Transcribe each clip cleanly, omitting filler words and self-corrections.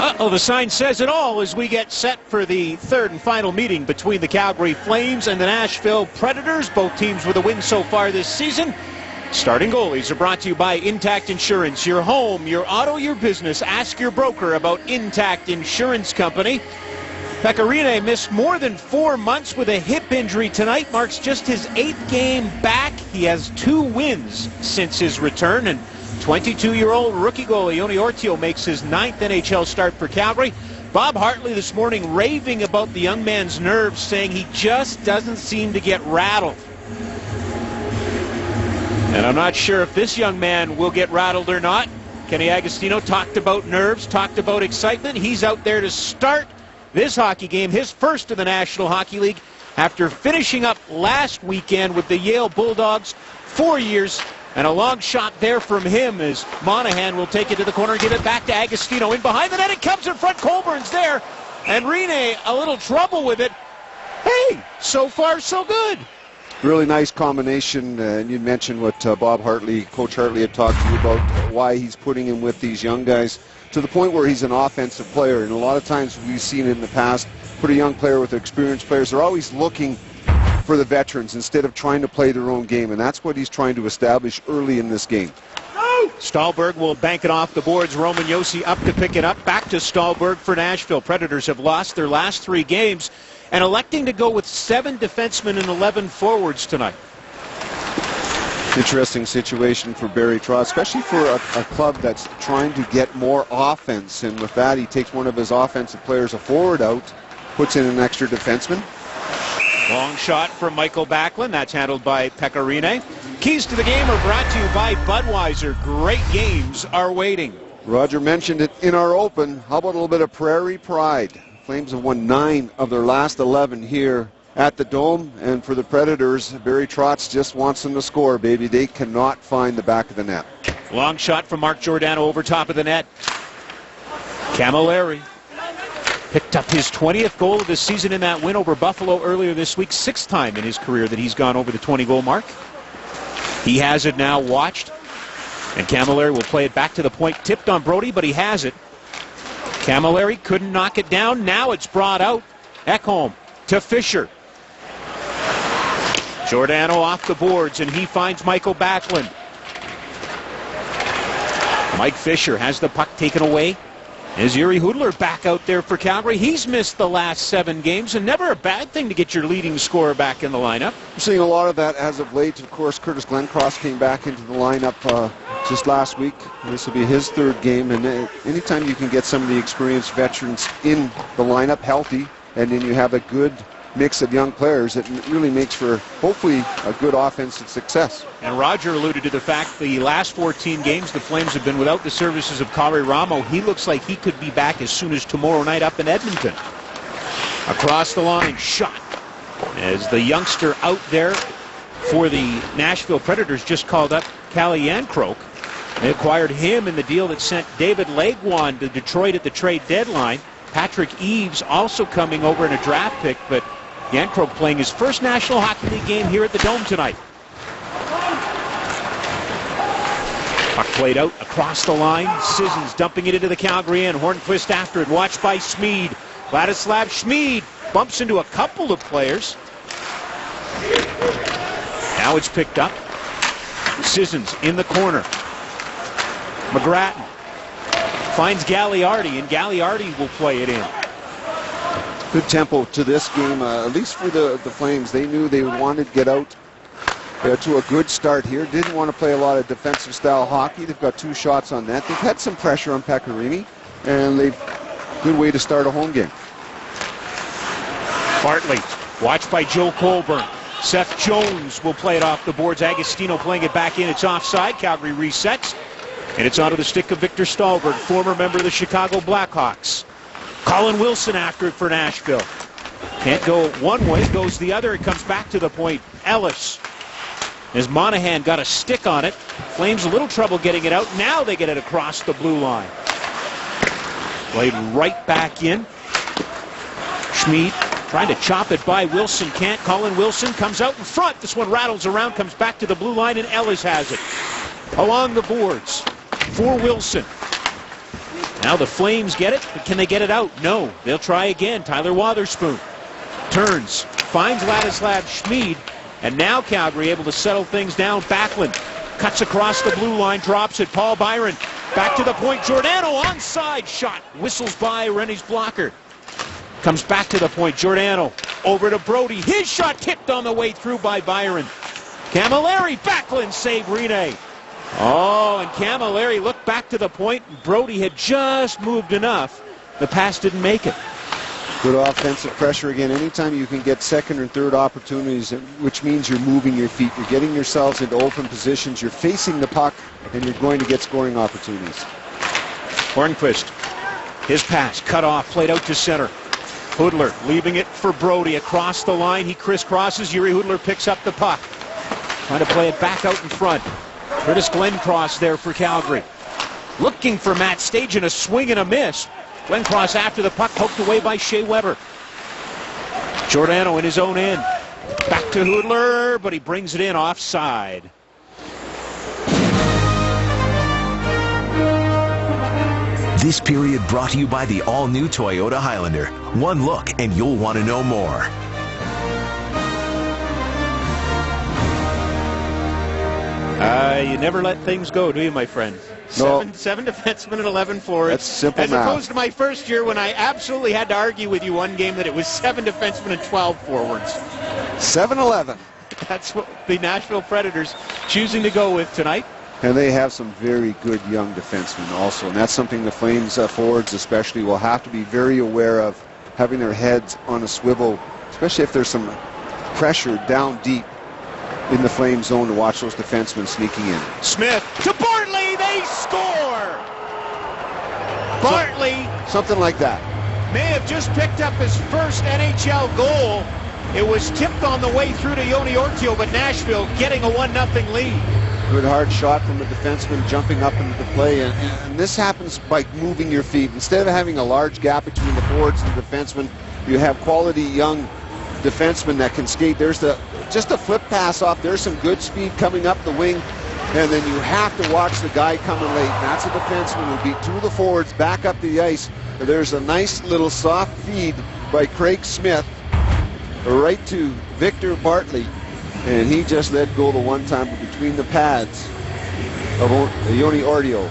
Uh-oh, the sign says it all as we get set for the third and final meeting between the Calgary Flames and the Nashville Predators. Both teams with a win so far this season. Starting goalies are brought to you by Intact Insurance. Your home, your auto, your business. Ask your broker about Intact Insurance Company. Pekka Rinne missed more than 4 months with a hip injury tonight. Marks just his 8th game back. He has 2 wins since his return. And 22-year-old rookie goalie Joni Ortio makes his 9th NHL start for Calgary. Bob Hartley this morning raving about the young man's nerves, saying he just doesn't seem to get rattled. And I'm not sure if this young man will get rattled or not. Kenny Agostino talked about nerves, talked about excitement. He's out there to start this hockey game, his first of the National Hockey League, after finishing up last weekend with the Yale Bulldogs. 4 years. And a long shot there from him as Monahan will take it to the corner and give it back to Agostino. In behind the net, it comes in front. Colburn's there. And Rinne, a little trouble with it. Hey, so far so good. Really nice combination. And you mentioned what Bob Hartley, Coach Hartley, had talked to you about, why he's putting him with these young guys to the point where he's an offensive player. And a lot of times we've seen in the past, put a young player with experienced players. They're always looking for the veterans instead of trying to play their own game, and that's what he's trying to establish early in this game. Stahlberg will bank it off the boards. Roman Josi up to pick it up. Back to Stahlberg for Nashville. Predators have lost their last 3 games and electing to go with 7 defensemen and 11 forwards tonight. Interesting situation for Barry Trotz, especially for a club that's trying to get more offense, and with that he takes one of his offensive players, a forward, out, puts in an extra defenseman. Long shot from Michael Backlund. That's handled by Pekka Rinne. Keys to the game are brought to you by Budweiser. Great games are waiting. Roger mentioned it in our open. How about a little bit of Prairie Pride? Flames have won 9 of their last 11 here at the Dome. And for the Predators, Barry Trotz just wants them to score, baby. They cannot find the back of the net. Long shot from Mark Giordano over top of the net. Camilleri picked up his 20th goal of the season in that win over Buffalo earlier this week. 6th time in his career that he's gone over the 20-goal mark. He has it now watched. And Camilleri will play it back to the point. Tipped on Brody, but he has it. Camilleri couldn't knock it down. Now it's brought out. Ekholm to Fisher. Giordano off the boards, and he finds Michael Backlund. Mike Fisher has the puck taken away. Is Yuri Hudler back out there for Calgary? He's missed the last 7 games, and never a bad thing to get your leading scorer back in the lineup. We're seeing a lot of that as of late. Of course, Curtis Glencross came back into the lineup just last week. This will be his 3rd game, and anytime you can get some of the experienced veterans in the lineup healthy, and then you have a good mix of young players, it really makes for hopefully a good offensive success. And Roger alluded to the fact the last 14 games the Flames have been without the services of Kari Ramo. He looks like he could be back as soon as tomorrow night up in Edmonton. Across the line, shot as the youngster out there for the Nashville Predators just called up Calle Jankrook. They acquired him in the deal that sent David Legwand to Detroit at the trade deadline. Patrick Eaves also coming over in a draft pick, but Jankrook playing his first National Hockey League game here at the Dome tonight. Puck played out across the line. Sissons dumping it into the Calgary end. Hornquist after it. Watched by Schmid. Vladislav Schmid bumps into a couple of players. Now it's picked up. Sissons in the corner. McGrattan finds Gagliardi, and Gagliardi will play it in. Good tempo to this game, at least for the Flames. They knew they wanted to get out to a good start here. Didn't want to play a lot of defensive style hockey. They've got 2 shots on net. They've had some pressure on Pekka Rinne, and good way to start a home game. Bartley, watched by Joe Colburn. Seth Jones will play it off the boards. Agostino playing it back in. It's offside. Calgary resets. And it's onto the stick of Victor Stahlberg, former member of the Chicago Blackhawks. Colin Wilson after it for Nashville. Can't go one way, goes the other. It comes back to the point. Ellis, as Monahan got a stick on it. Flames a little trouble getting it out. Now they get it across the blue line. Played right back in. Schmid trying to chop it by Wilson. Can't. Colin Wilson comes out in front. This one rattles around, comes back to the blue line, and Ellis has it. Along the boards for Wilson. Now the Flames get it, but can they get it out? No. They'll try again. Tyler Wotherspoon turns, finds Ladislav Schmid, and now Calgary able to settle things down. Backlund cuts across the blue line, drops it. Paul Byron back to the point. Giordano onside shot. Whistles by Rennie's blocker. Comes back to the point. Giordano over to Brody. His shot tipped on the way through by Byron. Camilleri, Backlund save Rene. Oh, and Camilleri looked back to the point. Brody had just moved enough. The pass didn't make it. Good offensive pressure again. Anytime you can get second and third opportunities, which means you're moving your feet, you're getting yourselves into open positions, you're facing the puck, and you're going to get scoring opportunities. Hornquist, his pass cut off, played out to center. Hudler leaving it for Brody across the line. He crisscrosses. Yuri Hudler picks up the puck. Trying to play it back out in front. Curtis Glencross there for Calgary. Looking for Matt Stajan, a swing and a miss. Glencross after the puck, poked away by Shea Weber. Giordano in his own end. Back to Hudler, but he brings it in offside. This period brought to you by the all-new Toyota Highlander. One look and you'll want to know more. You never let things go, do you, my friend? No. Seven defensemen and 11 forwards. That's simple As math. opposed to my first year when I absolutely had to argue with you one game that it was 7 defensemen and 12 forwards. 7-11. That's what the Nashville Predators choosing to go with tonight. And they have some very good young defensemen also. And that's something the Flames forwards especially will have to be very aware of, having their heads on a swivel, especially if there's some pressure down deep in the Flame zone to watch those defensemen sneaking in. Smith to Bartley, they score! Bartley Something like that. may have just picked up his first NHL goal. It was tipped on the way through to Joni Ortio, but Nashville getting a 1-0 lead. Good hard shot from the defenseman jumping up into the play, and this happens by moving your feet. Instead of having a large gap between the forwards and the defenseman, you have quality young defensemen that can skate. There's just a flip pass off. There's some good speed coming up the wing, and then you have to watch the guy coming late. And that's a defenseman who beat 2 of the forwards back up the ice. There's a nice little soft feed by Craig Smith right to Victor Bartley, and he just let go the one time between the pads of Joni Ortio.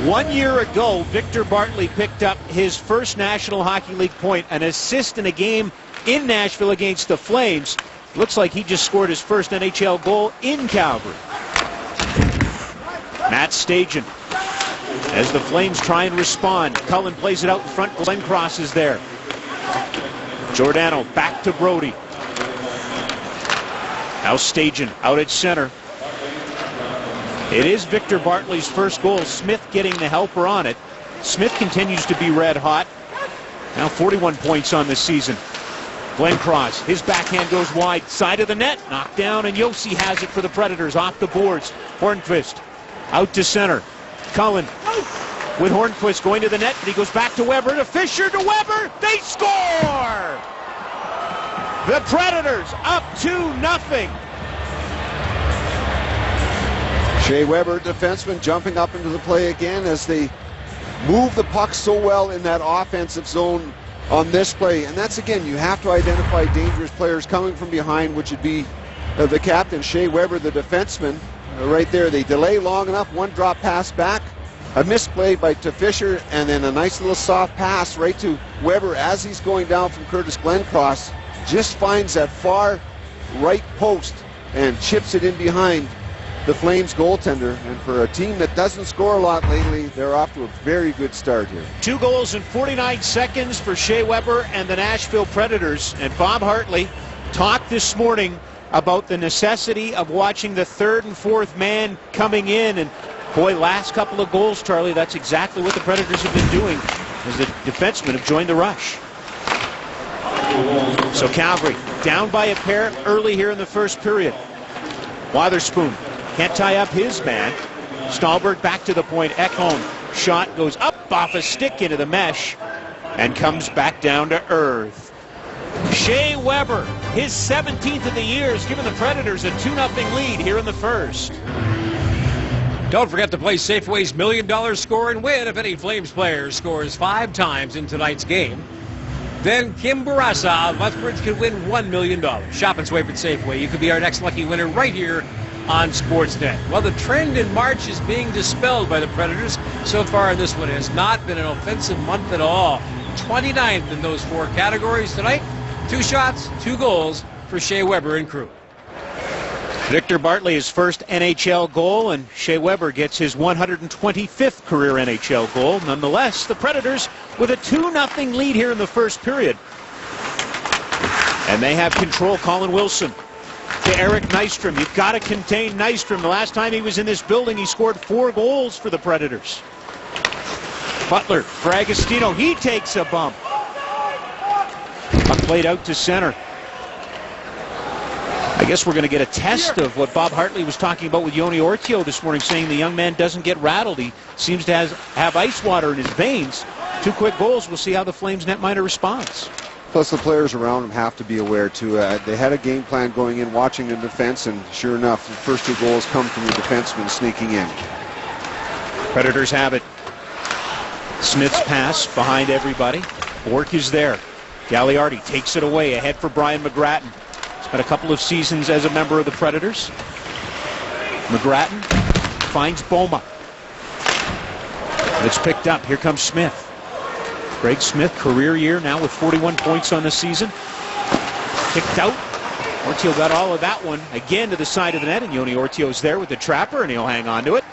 1 year ago, Victor Bartley picked up his first National Hockey League point, an assist in a game in Nashville against the Flames. Looks like he just scored his first NHL goal in Calgary. Matt Stajan, as the Flames try and respond. Cullen plays it out in front. Glencross is there. Giordano back to Brody. Now Stajan out at center. It is Victor Bartley's first goal. Smith getting the helper on it. Smith continues to be red hot. Now 41 points on the season. Glencross, his backhand goes wide, side of the net, knocked down, and Yossi has it for the Predators off the boards. Hornquist out to center. Cullen with Hornquist going to the net, but he goes back to Weber, to Fisher, to Weber. They score! The Predators up 2-0. Shea Weber, defenseman, jumping up into the play again as they move the puck so well in that offensive zone on this play. And that's, again, you have to identify dangerous players coming from behind, which would be the captain, Shea Weber, the defenseman. Right there, they delay long enough, one drop pass back, a misplay to Fisher, and then a nice little soft pass right to Weber as he's going down from Curtis Glencross. Just finds that far right post and chips it in behind the Flames goaltender. And for a team that doesn't score a lot lately, they're off to a very good start here. 2 goals in 49 seconds for Shea Weber and the Nashville Predators. And Bob Hartley talked this morning about the necessity of watching the third and fourth man coming in. And boy, last couple of goals, Charlie, that's exactly what the Predators have been doing as the defensemen have joined the rush. So Calgary down by a pair early here in the first period. Wotherspoon can't tie up his man. Stahlberg back to the point. Ekholm shot goes up off a stick into the mesh and comes back down to earth. Shea Weber, his 17th of the year, has given the Predators a 2-0 lead here in the first. Don't forget to play Safeway's $1 Million Score and Win if any Flames player scores 5 times in tonight's game. Then Kim Barassa of Lethbridge can win $1 million. Shop and swipe at Safeway. You could be our next lucky winner right here on Sportsnet. Well, the trend in March is being dispelled by the Predators. So far, this one has not been an offensive month at all. 29th in those 4 categories tonight. 2 shots, 2 goals for Shea Weber and crew. Victor Bartley, his first NHL goal, and Shea Weber gets his 125th career NHL goal. Nonetheless, the Predators with a 2-0 lead here in the first period. And they have control. Colin Wilson to Eric Nystrom. You've got to contain Nystrom. The last time he was in this building, he scored 4 goals for the Predators. Butler for Agostino. He takes a bump. Played out to center. I guess we're going to get a test of what Bob Hartley was talking about with Joni Ortio this morning, saying the young man doesn't get rattled. He seems to have ice water in his veins. 2 quick goals. We'll see how the Flames netminder responds. Plus, the players around him have to be aware, too. They had a game plan going in, watching the defense, and sure enough, the first 2 goals come from the defenseman sneaking in. Predators have it. Smith's pass behind everybody. Bork is there. Gagliardi takes it away, ahead for Brian McGrattan. Spent a couple of seasons as a member of the Predators. McGrattan finds Boma. It's picked up. Here comes Smith. Greg Smith, career year now with 41 points on the season. Kicked out. Ortio got all of that one again to the side of the net, and Joni Ortio's there with the trapper, and he'll hang on to it.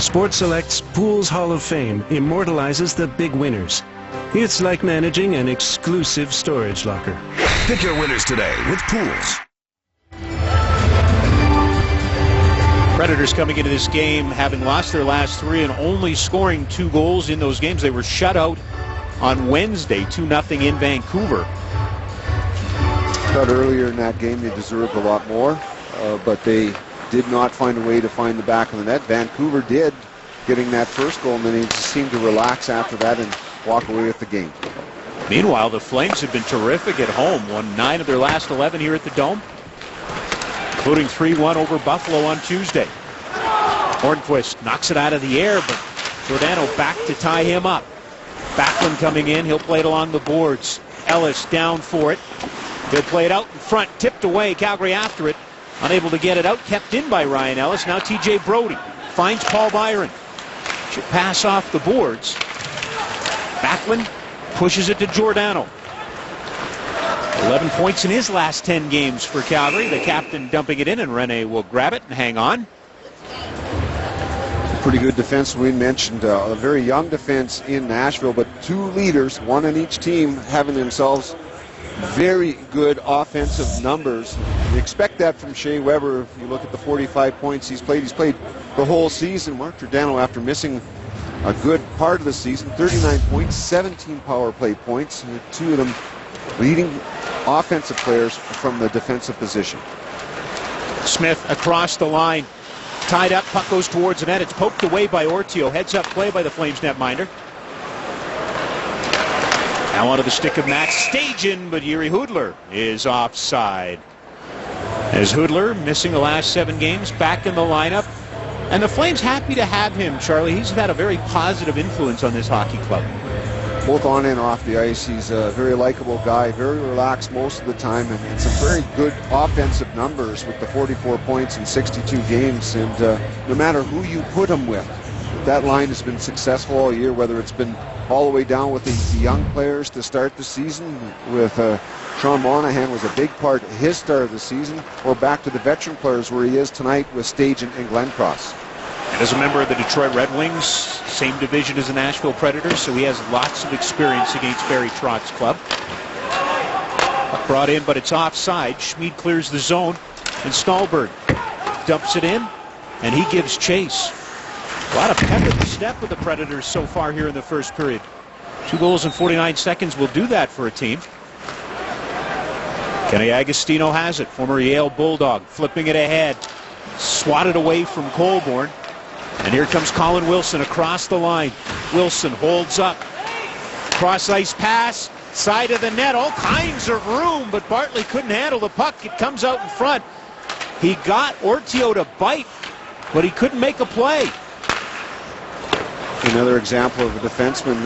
Sports Select's Pools Hall of Fame immortalizes the big winners. It's like managing an exclusive storage locker. Pick your winners today with Pools. Predators coming into this game having lost their last 3 and only scoring 2 goals in those games. They were shut out on Wednesday, 2-0 in Vancouver. Thought earlier in that game they deserved a lot more, but they did not find a way to find the back of the net. Vancouver did, getting that first goal, and then they just seemed to relax after that and walk away with the game. Meanwhile, the Flames have been terrific at home. Won 9 of their last 11 here at the Dome, including 3-1 over Buffalo on Tuesday. Hornquist knocks it out of the air, but Giordano back to tie him up. Backlund coming in. He'll play it along the boards. Ellis down for it. They'll play it out in front. Tipped away. Calgary after it. Unable to get it out. Kept in by Ryan Ellis. Now TJ Brody finds Paul Byron. Should pass off the boards. Backlund pushes it to Giordano. 11 points in his last 10 games for Calgary. The captain dumping it in, and Rene will grab it and hang on. Pretty good defense. We mentioned a very young defense in Nashville, but 2 leaders, 1 on each team, having themselves very good offensive numbers. You expect that from Shea Weber. If you look at the 45 points he's played the whole season. Mark Giordano, after missing a good part of the season, 39 points, 17 power play points, 2 of them leading offensive players from the defensive position. Smith across the line. Tied up, puck goes towards the net. It's poked away by Ortio. Heads up play by the Flames netminder. Now onto the stick of Matt Stajan, but Yuri Hudler is offside. As Hudler, missing the last 7 games, back in the lineup. And the Flames happy to have him, Charlie. He's had a very positive influence on this hockey club. Both on and off the ice. He's a very likable guy, very relaxed most of the time, and some very good offensive numbers with the 44 points in 62 games. And no matter who you put him with, that line has been successful all year, whether it's been all the way down with the young players to start the season, with Sean Monahan was a big part of his start of the season, or back to the veteran players where he is tonight with Stajan and Glenncross. And as a member of the Detroit Red Wings, same division as the Nashville Predators, so he has lots of experience against Barry Trotz's club. Brought in, but it's offside. Schmid clears the zone, and Stallberg dumps it in, and he gives chase. A lot of pep at the step with the Predators so far here in the first period. 2 goals in 49 seconds will do that for a team. Kenny Agostino has it, former Yale Bulldog, flipping it ahead. Swatted away from Colborne. And here comes Colin Wilson across the line. Wilson holds up. Cross-ice pass, side of the net, all kinds of room, but Bartley couldn't handle the puck. It comes out in front. He got Ortio to bite, but he couldn't make a play. Another example of a defenseman,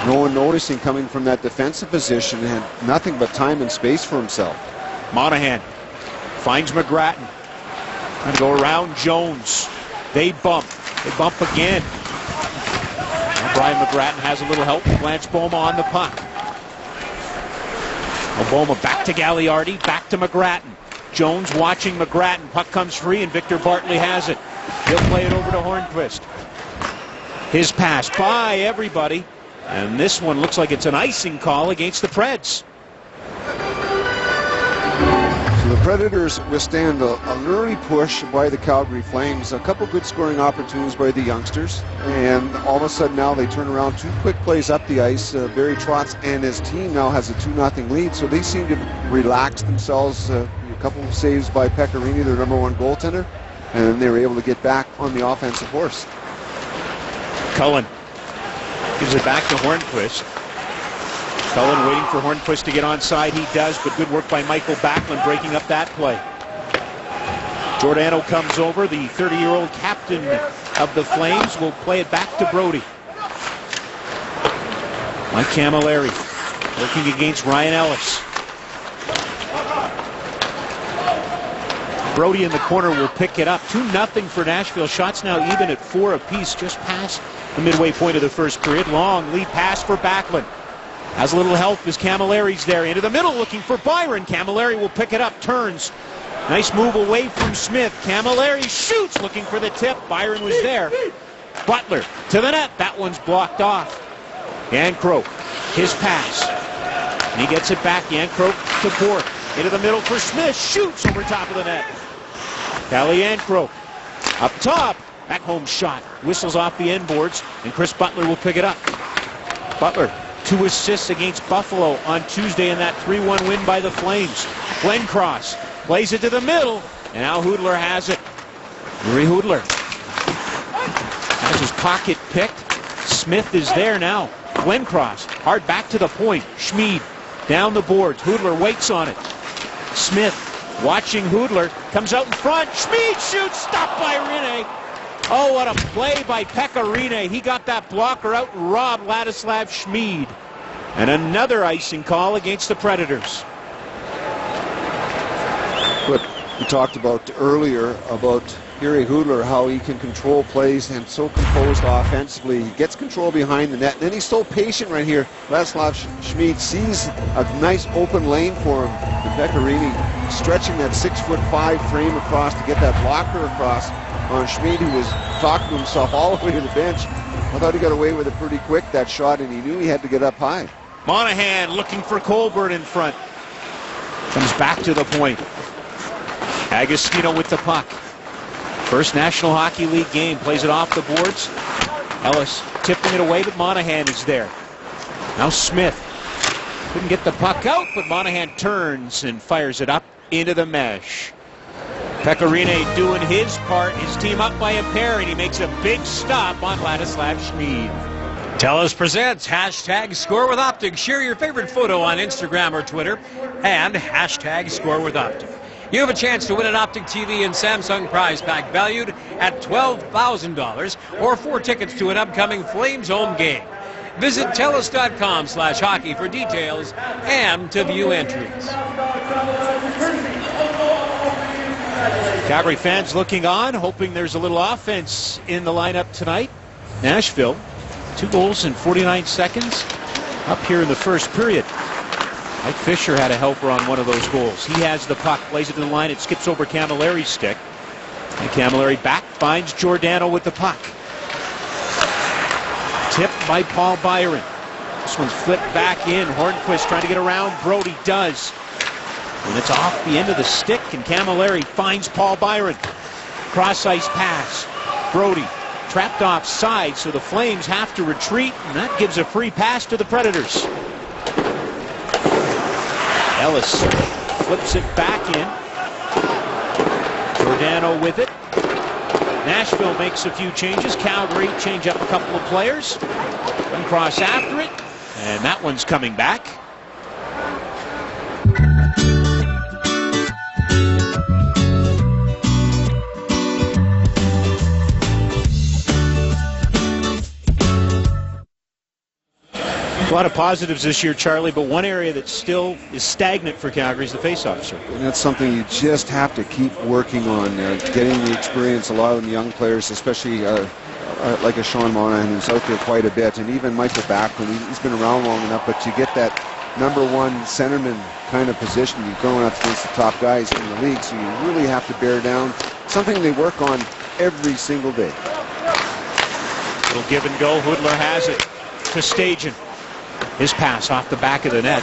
no one noticing coming from that defensive position, and had nothing but time and space for himself. Monahan finds McGrattan. Trying to go around Jones. They bump. They bump again. Now Brian McGrattan has a little help. Blanche Boma on the puck. Boma back to Gagliardi. Back to McGrattan. Jones watching McGrattan. Puck comes free and Victor Bartley has it. He'll play it over to Hornquist. His pass by everybody. And this one looks like it's an icing call against the Preds. So the Predators withstand an early push by the Calgary Flames. A couple good scoring opportunities by the youngsters. And all of a sudden now they turn around 2 quick plays up the ice. Barry Trotz and his team now has a 2-0 lead. So they seem to relax themselves. A couple of saves by Pecorini, their #1 goaltender. And then they were able to get back on the offensive horse. Cullen gives it back to Hornquist. Cullen waiting for Hornquist to get onside. He does, but good work by Michael Backlund breaking up that play. Giordano comes over. The 30-year-old captain of the Flames will play it back to Brody. Mike Camilleri working against Ryan Ellis. Brody in the corner will pick it up. 2-0 for Nashville. Shots now even at 4 apiece, just past the midway point of the first period. Long lead pass for Backlund. Has a little help as Camilleri's there. Into the middle looking for Byron. Camilleri will pick it up. Turns. Nice move away from Smith. Camilleri shoots looking for the tip. Byron was there. Butler to the net. That one's blocked off. Jankrook. His pass. And he gets it back. Jankrook to Bourque. Into the middle for Smith. Shoots over top of the net. Calle Jankrook up top. Back home shot. Whistles off the end boards. And Chris Butler will pick it up. Butler, 2 assists against Buffalo on Tuesday in that 3-1 win by the Flames. Glencross plays it to the middle. And now Hudler has it. Yuri Hudler has his pocket picked. Smith is there now. Glencross hard back to the point. Schmid down the boards. Hudler waits on it. Smith watching Hudler. Comes out in front. Schmid shoots. Stopped by Rinne. Oh, what a play by Pekka Rinne. He got that blocker out and robbed Ladislav Schmid. And another icing call against the Predators. What we talked about earlier about Yuri Hudler, how he can control plays and so composed offensively. He gets control behind the net. And then he's so patient right here. Ladislav Schmid sees a nice open lane for him. And Pekka Rinne stretching that 6'5" frame across to get that blocker across on Schmid, who was talking to himself all the way to the bench. I thought he got away with it pretty quick, that shot, and he knew he had to get up high. Monahan looking for Colborne in front. Comes back to the point. Agostino with the puck. First National Hockey League game. Plays it off the boards. Ellis tipping it away, but Monahan is there. Now Smith. Couldn't get the puck out, but Monahan turns and fires it up into the mesh. Pekka Rinne doing his part. His team up by a pair, and he makes a big stop on Ladislav Schmid. TELUS presents #ScoreWithOptic. Share your favorite photo on Instagram or Twitter and #ScoreWithOptic. You have a chance to win an Optic TV and Samsung prize pack valued at $12,000 or 4 tickets to an upcoming Flames home game. Visit TELUS.com/hockey for details and to view entries. Calgary fans looking on, hoping there's a little offense in the lineup tonight. Nashville, 2 goals in 49 seconds up here in the first period. Mike Fisher had a helper on one of those goals. He has the puck, plays it to the line, it skips over Camilleri's stick. And Camilleri back, finds Giordano with the puck. Tipped by Paul Byron. This one's flipped back in. Hornquist trying to get around. Brody does. And it's off the end of the stick, and Camilleri finds Paul Byron. Cross ice pass. Brody trapped offside, so the Flames have to retreat, and that gives a free pass to the Predators. Ellis flips it back in. Giordano with it. Nashville makes a few changes. Calgary change up a couple of players. One cross after it, and that one's coming back. A lot of positives this year, Charlie, but one area that still is stagnant for Calgary is the faceoff circle. And that's something you just have to keep working on, getting the experience. A lot of the young players, especially like a Sean Monahan, who's out there quite a bit, and even Michael Backlund, he's been around long enough, but to get that #1 centerman kind of position, you're going up against the top guys in the league, so you really have to bear down. Something they work on every single day. Little give and go. Hoodler has it to Stajan. His pass off the back of the net.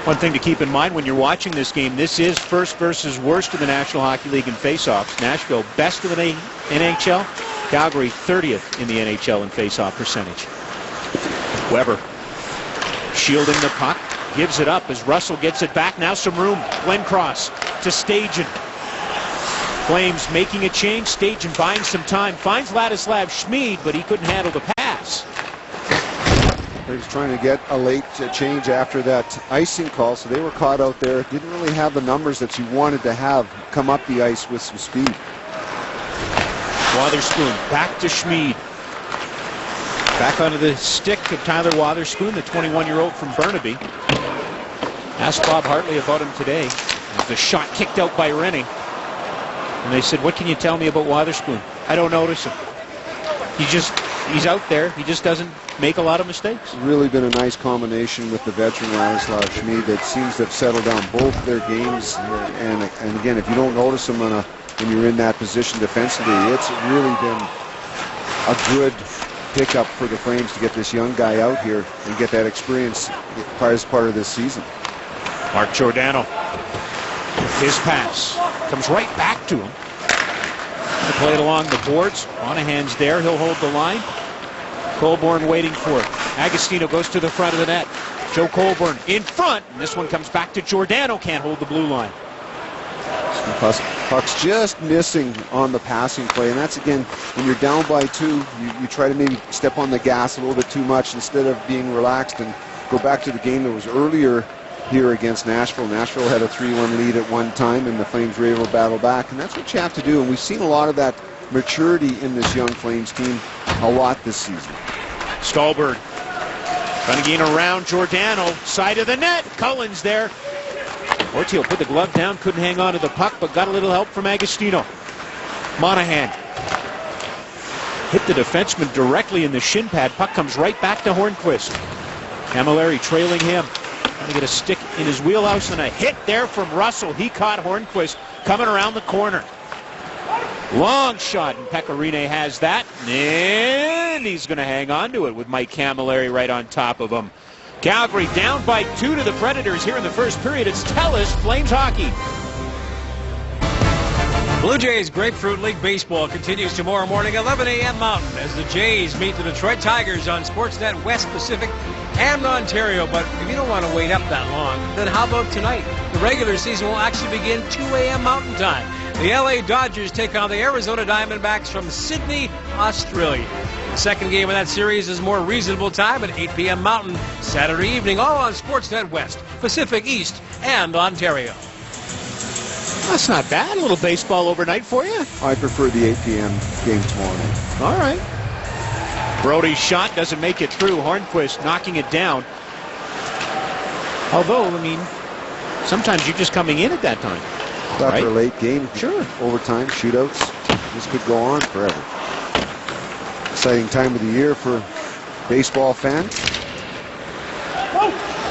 One thing to keep in mind when you're watching this game, this is first versus worst in the National Hockey League in faceoffs. Nashville best of the NHL. Calgary 30th in the NHL in faceoff percentage. Weber shielding the puck. Gives it up as Russell gets it back. Now some room. Glencross to Stajan. Flames making a change. Stajan buying some time. Finds Ladislav Schmid, but he couldn't handle the pass. He was trying to get a late change after that icing call, so they were caught out there. Didn't really have the numbers that you wanted to have come up the ice with some speed. Wotherspoon back to Schmid. Back onto the stick of Tyler Wotherspoon, the 21-year-old from Burnaby. Asked Bob Hartley about him today. The shot kicked out by Rennie. And they said, what can you tell me about Wotherspoon? I don't notice him. He's out there. He just doesn't make a lot of mistakes. Really been a nice combination with the veteran Ladislav Schmid that seems to have settled down both their games. And again, if you don't notice him when you're in that position defensively, it's really been a good pickup for the Flames to get this young guy out here and get that experience as part of this season. Mark Giordano. His pass comes right back to him. To play it along the boards. Monahan's there. He'll hold the line. Colborne waiting for it. Agostino goes to the front of the net. Joe Colborne in front. And this one comes back to Giordano. Can't hold the blue line. Puck's just missing on the passing play. And that's, again, when you're down by 2, you try to maybe step on the gas a little bit too much instead of being relaxed and go back to the game that was earlier here against Nashville. Nashville had a 3-1 lead at one time, and the Flames were able to battle back. And that's what you have to do. And we've seen a lot of that maturity in this young Flames team a lot this season. Stallberg trying to gain around Giordano. Side of the net. Cullen's there. Ortiel put the glove down, couldn't hang on to the puck, but got a little help from Agostino. Monahan hit the defenseman directly in the shin pad. Puck comes right back to Hornquist. Camilleri trailing him. Trying to get a stick in his wheelhouse, and a hit there from Russell. He caught Hornquist coming around the corner. Long shot, and Pecorine has that. And he's going to hang on to it with Mike Camilleri right on top of him. Calgary down by 2 to the Predators here in the first period. It's Telus Flames hockey. Blue Jays Grapefruit League Baseball continues tomorrow morning, 11 a.m. Mountain, as the Jays meet the Detroit Tigers on Sportsnet West Pacific and Ontario. But if you don't want to wait up that long, then how about tonight? The regular season will actually begin 2 a.m. Mountain Time. The LA Dodgers take on the Arizona Diamondbacks from Sydney, Australia. The second game of that series is more reasonable time at 8 p.m. Mountain, Saturday evening, all on Sportsnet West, Pacific East, and Ontario. That's not bad. A little baseball overnight for you. I prefer the 8 p.m. game tomorrow night. All right. Brody's shot doesn't make it through. Hornquist knocking it down. Although, I mean, sometimes you're just coming in at that time. After a late game, sure. Overtime, shootouts, this could go on forever. Exciting time of the year for baseball fans.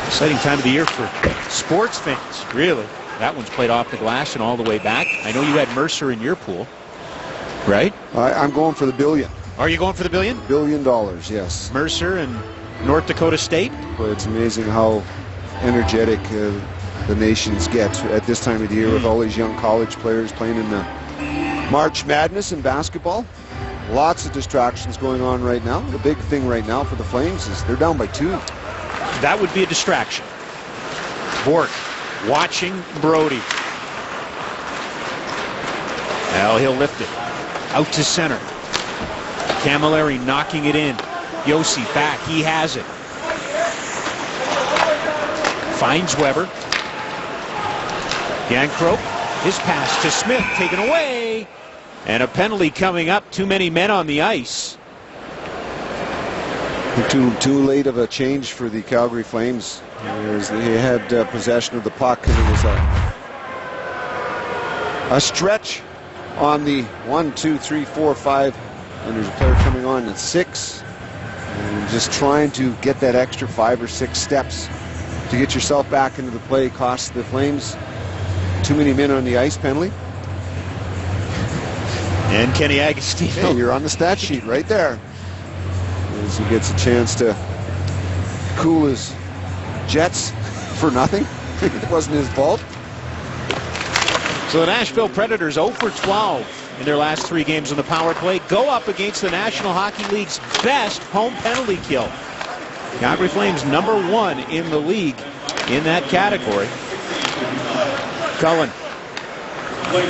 Exciting time of the year for sports fans, really. That one's played off the glass and all the way back. I know you had Mercer in your pool, right? I'm going for the billion. Are you going for the billion? $1 billion, yes. Mercer and North Dakota State? But it's amazing how energetic the nations get at this time of the year with all these young college players playing in the March Madness in basketball. Lots of distractions going on right now. The big thing right now for the Flames is they're down by 2. That would be a distraction. Bourque watching Brody. Well, he'll lift it. Out to center. Camilleri knocking it in. Yossi back. He has it. Finds Weber. Jankrope. His pass to Smith. Taken away. And a penalty coming up. Too many men on the ice. Too late of a change for the Calgary Flames. They had possession of the puck, and it was a stretch on the 1, 2, 3, 4, 5, and there's a player coming on at 6, and just trying to get that extra 5 or 6 steps to get yourself back into the play. Costs the Flames too many men on the ice penalty. And Kenny Agostino. Hey, you're on the stat sheet right there. As he gets a chance to cool his jets for nothing. It wasn't his fault. So the Nashville Predators 0 for 12 in their last 3 games on the power play go up against the National Hockey League's best home penalty kill. Calgary Flames #1 in the league in that category. Cullen. We'll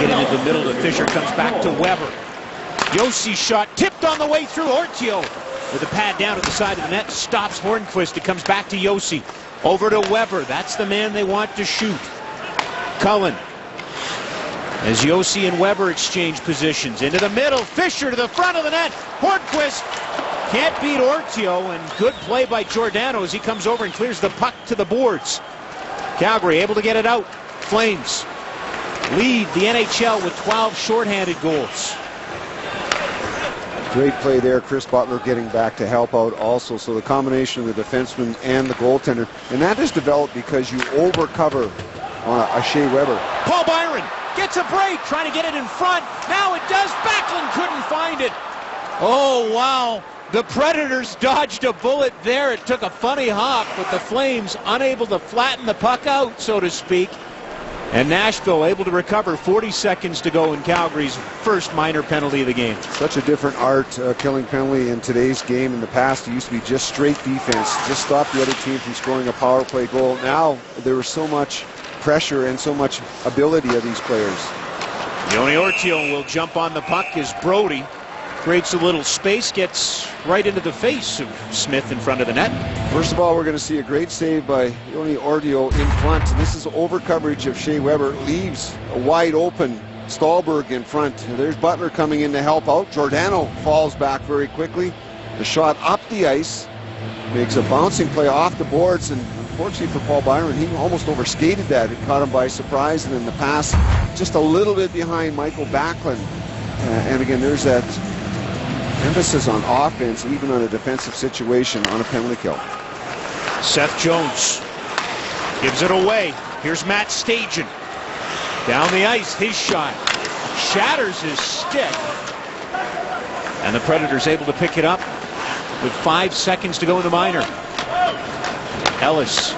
get into the middle to Fisher, comes back to Weber. Josi shot tipped on the way through. Ortio with a pad down at the side of the net, stops Hornquist. It comes back to Josi. Over to Weber. That's the man they want to shoot. Cullen. As Josi and Weber exchange positions. Into the middle. Fisher to the front of the net. Hornquist can't beat Ortio, and good play by Giordano as he comes over and clears the puck to the boards. Calgary able to get it out. Flames lead the NHL with 12 shorthanded goals. Great play there. Chris Butler getting back to help out also. So the combination of the defenseman and the goaltender. And that is developed because you overcover on a Shea Weber. Paul Byron gets a break, trying to get it in front. Now it does. Backlund couldn't find it. Oh, wow. The Predators dodged a bullet there. It took a funny hop, but the Flames unable to flatten the puck out, so to speak. And Nashville able to recover. 40 seconds to go in Calgary's first minor penalty of the game. Such a different art, killing penalty in today's game. In the past, it used to be just straight defense. Just stop the other team from scoring a power play goal. Now, there was so much pressure and so much ability of these players. Yoni Ortio will jump on the puck as Brody creates a little space, gets right into the face of Smith in front of the net. First of all, we're going to see a great save by Yoni Ortio in front. This is over coverage of Shea Weber. Leaves a wide open Stahlberg in front. There's Butler coming in to help out. Giordano falls back very quickly. The shot up the ice. Makes a bouncing play off the boards, and unfortunately for Paul Byron, he almost overskated that. It caught him by surprise, and then the pass just a little bit behind Michael Backlund. And again, there's that emphasis on offense, even on a defensive situation, on a penalty kill. Seth Jones gives it away. Here's Matt Stajan. Down the ice, his shot shatters his stick. And the Predators able to pick it up with 5 seconds to go in the minor. Ellis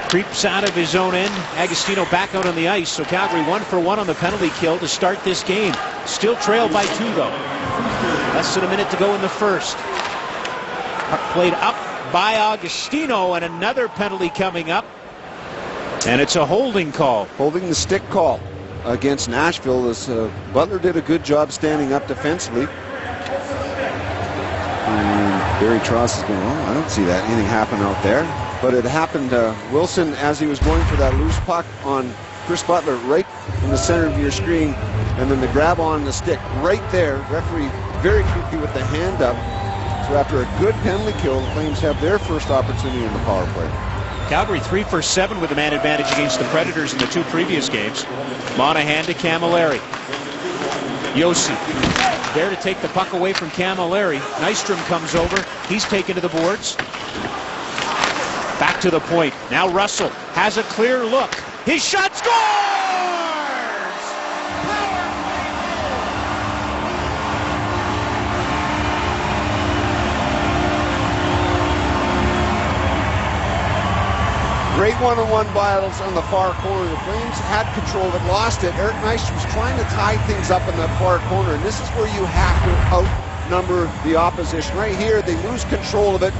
creeps out of his own end. Agostino back out on the ice. So Calgary 1 for 1 on the penalty kill to start this game. Still trailed by 2 though. Less than a minute to go in the first. Puck played up by Agostino, and another penalty coming up. And it's a holding call. Holding the stick call against Nashville, as Butler did a good job standing up defensively. And Barry Trotz is going, oh, I don't see that anything happen out there. But it happened, Wilson, as he was going for that loose puck on Chris Butler, right in the center of your screen, and then the grab on the stick right there. Referee very quickly with the hand up. So after a good penalty kill, the Flames have their first opportunity in the power play. Calgary 3 for 7 with a man advantage against the Predators in the 2 previous games. Monahan to Camilleri. Josi there to take the puck away from Camilleri. Nystrom comes over. He's taken to the boards. Back to the point. Now Russell has a clear look. His shot scores! Great one-on-one battles on the far corner. The Flames had control of it, lost it. Eric Nystrom was trying to tie things up in that far corner, and this is where you have to outnumber the opposition. Right here, they lose control of it.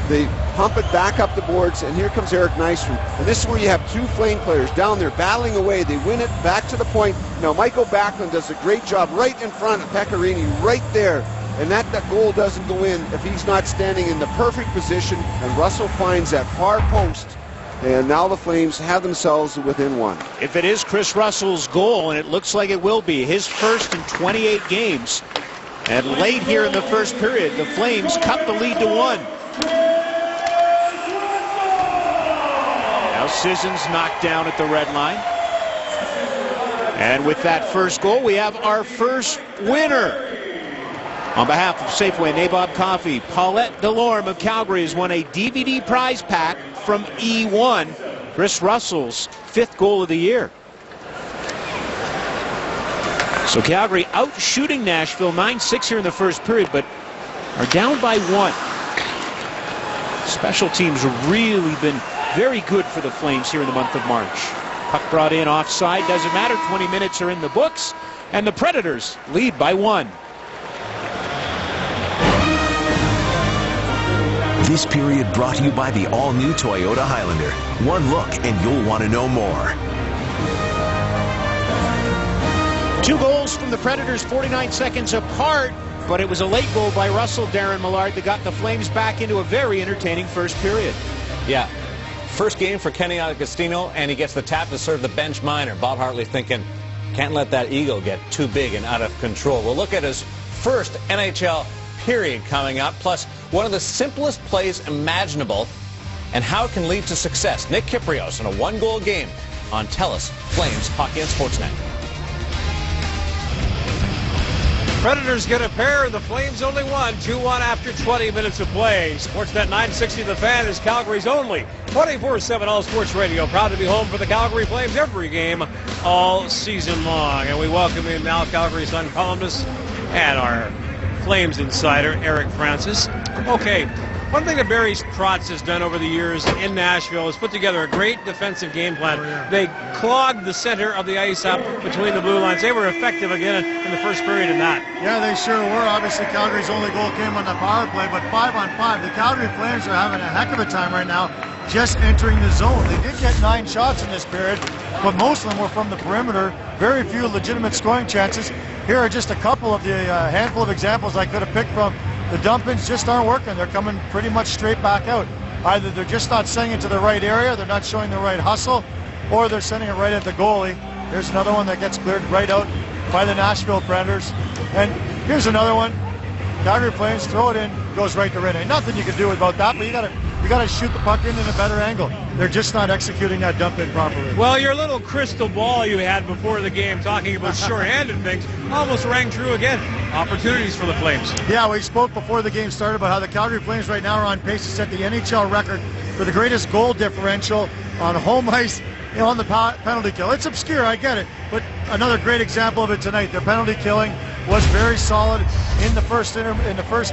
They pump it back up the boards, and here comes Eric Nystrom. And this is where you have 2 Flame players down there battling away. They win it back to the point. Now Michael Backlund does a great job right in front of Pecorini, right there. And that goal doesn't go in if he's not standing in the perfect position. And Russell finds that far post. And now the Flames have themselves within 1. If it is Chris Russell's goal, and it looks like it will be, his first in 28 games, And late here in the first period, the Flames cut the lead to 1. Now Sissons knocked down at the red line. And with that first goal, we have our first winner. On behalf of Safeway Nabob Coffee, Paulette Delorme of Calgary has won a DVD prize pack from E1, Chris Russell's 5th goal of the year. So Calgary out shooting Nashville 9-6 here in the first period, but are down by 1. Special teams have really been very good for the Flames here in the month of March. Puck brought in offside, doesn't matter, 20 minutes are in the books, and the Predators lead by 1. This period brought to you by the all-new Toyota Highlander. One look and you'll want to know more. 2 goals from the Predators, 49 seconds apart, but it was a late goal by Russell, Darren Millard, that got the Flames back into a very entertaining first period. Yeah. First game for Kenny Agostino, and he gets the tap to serve the bench minor. Bob Hartley thinking, can't let that ego get too big and out of control. We'll look at his first NHL period coming up, plus one of the simplest plays imaginable and how it can lead to success. Nick Kypreos in a 1-goal game on TELUS Flames Hockey and Sportsnet. Predators get a pair, the Flames only won. 2-1 after 20 minutes of play. Sportsnet 960 The Fan is Calgary's only 24/7 all-sports radio. Proud to be home for the Calgary Flames every game all season long. And we welcome in now Calgary Sun columnist and our Flames insider, Eric Francis. Okay, one thing that Barry Trotz has done over the years in Nashville is put together a great defensive game plan. They clogged the center of the ice up between the blue lines. They were effective again in the first period in that. Yeah, they sure were. Obviously, Calgary's only goal came on the power play, but 5-on-5. The Calgary Flames are having a heck of a time right now just entering the zone. They did get 9 shots in this period, but most of them were from the perimeter. Very few legitimate scoring chances. Here are just a couple of the handful of examples I could have picked from. The dump-ins just aren't working. They're coming pretty much straight back out. Either they're just not sending it to the right area, they're not showing the right hustle, or they're sending it right at the goalie. Here's another one that gets cleared right out by the Nashville Predators. And here's another one. Calgary Flames throw it in, goes right to Rene. Nothing you can do about that, but you gotta shoot the puck in a better angle. They're just not executing that dump in properly. Well, your little crystal ball you had before the game talking about short-handed things almost rang true again. Opportunities for the Flames. Yeah, we spoke before the game started about how the Calgary Flames right now are on pace to set the NHL record for the greatest goal differential on home ice, on the penalty kill. It's obscure, I get it, but another great example of it tonight. Their penalty killing was very solid in the first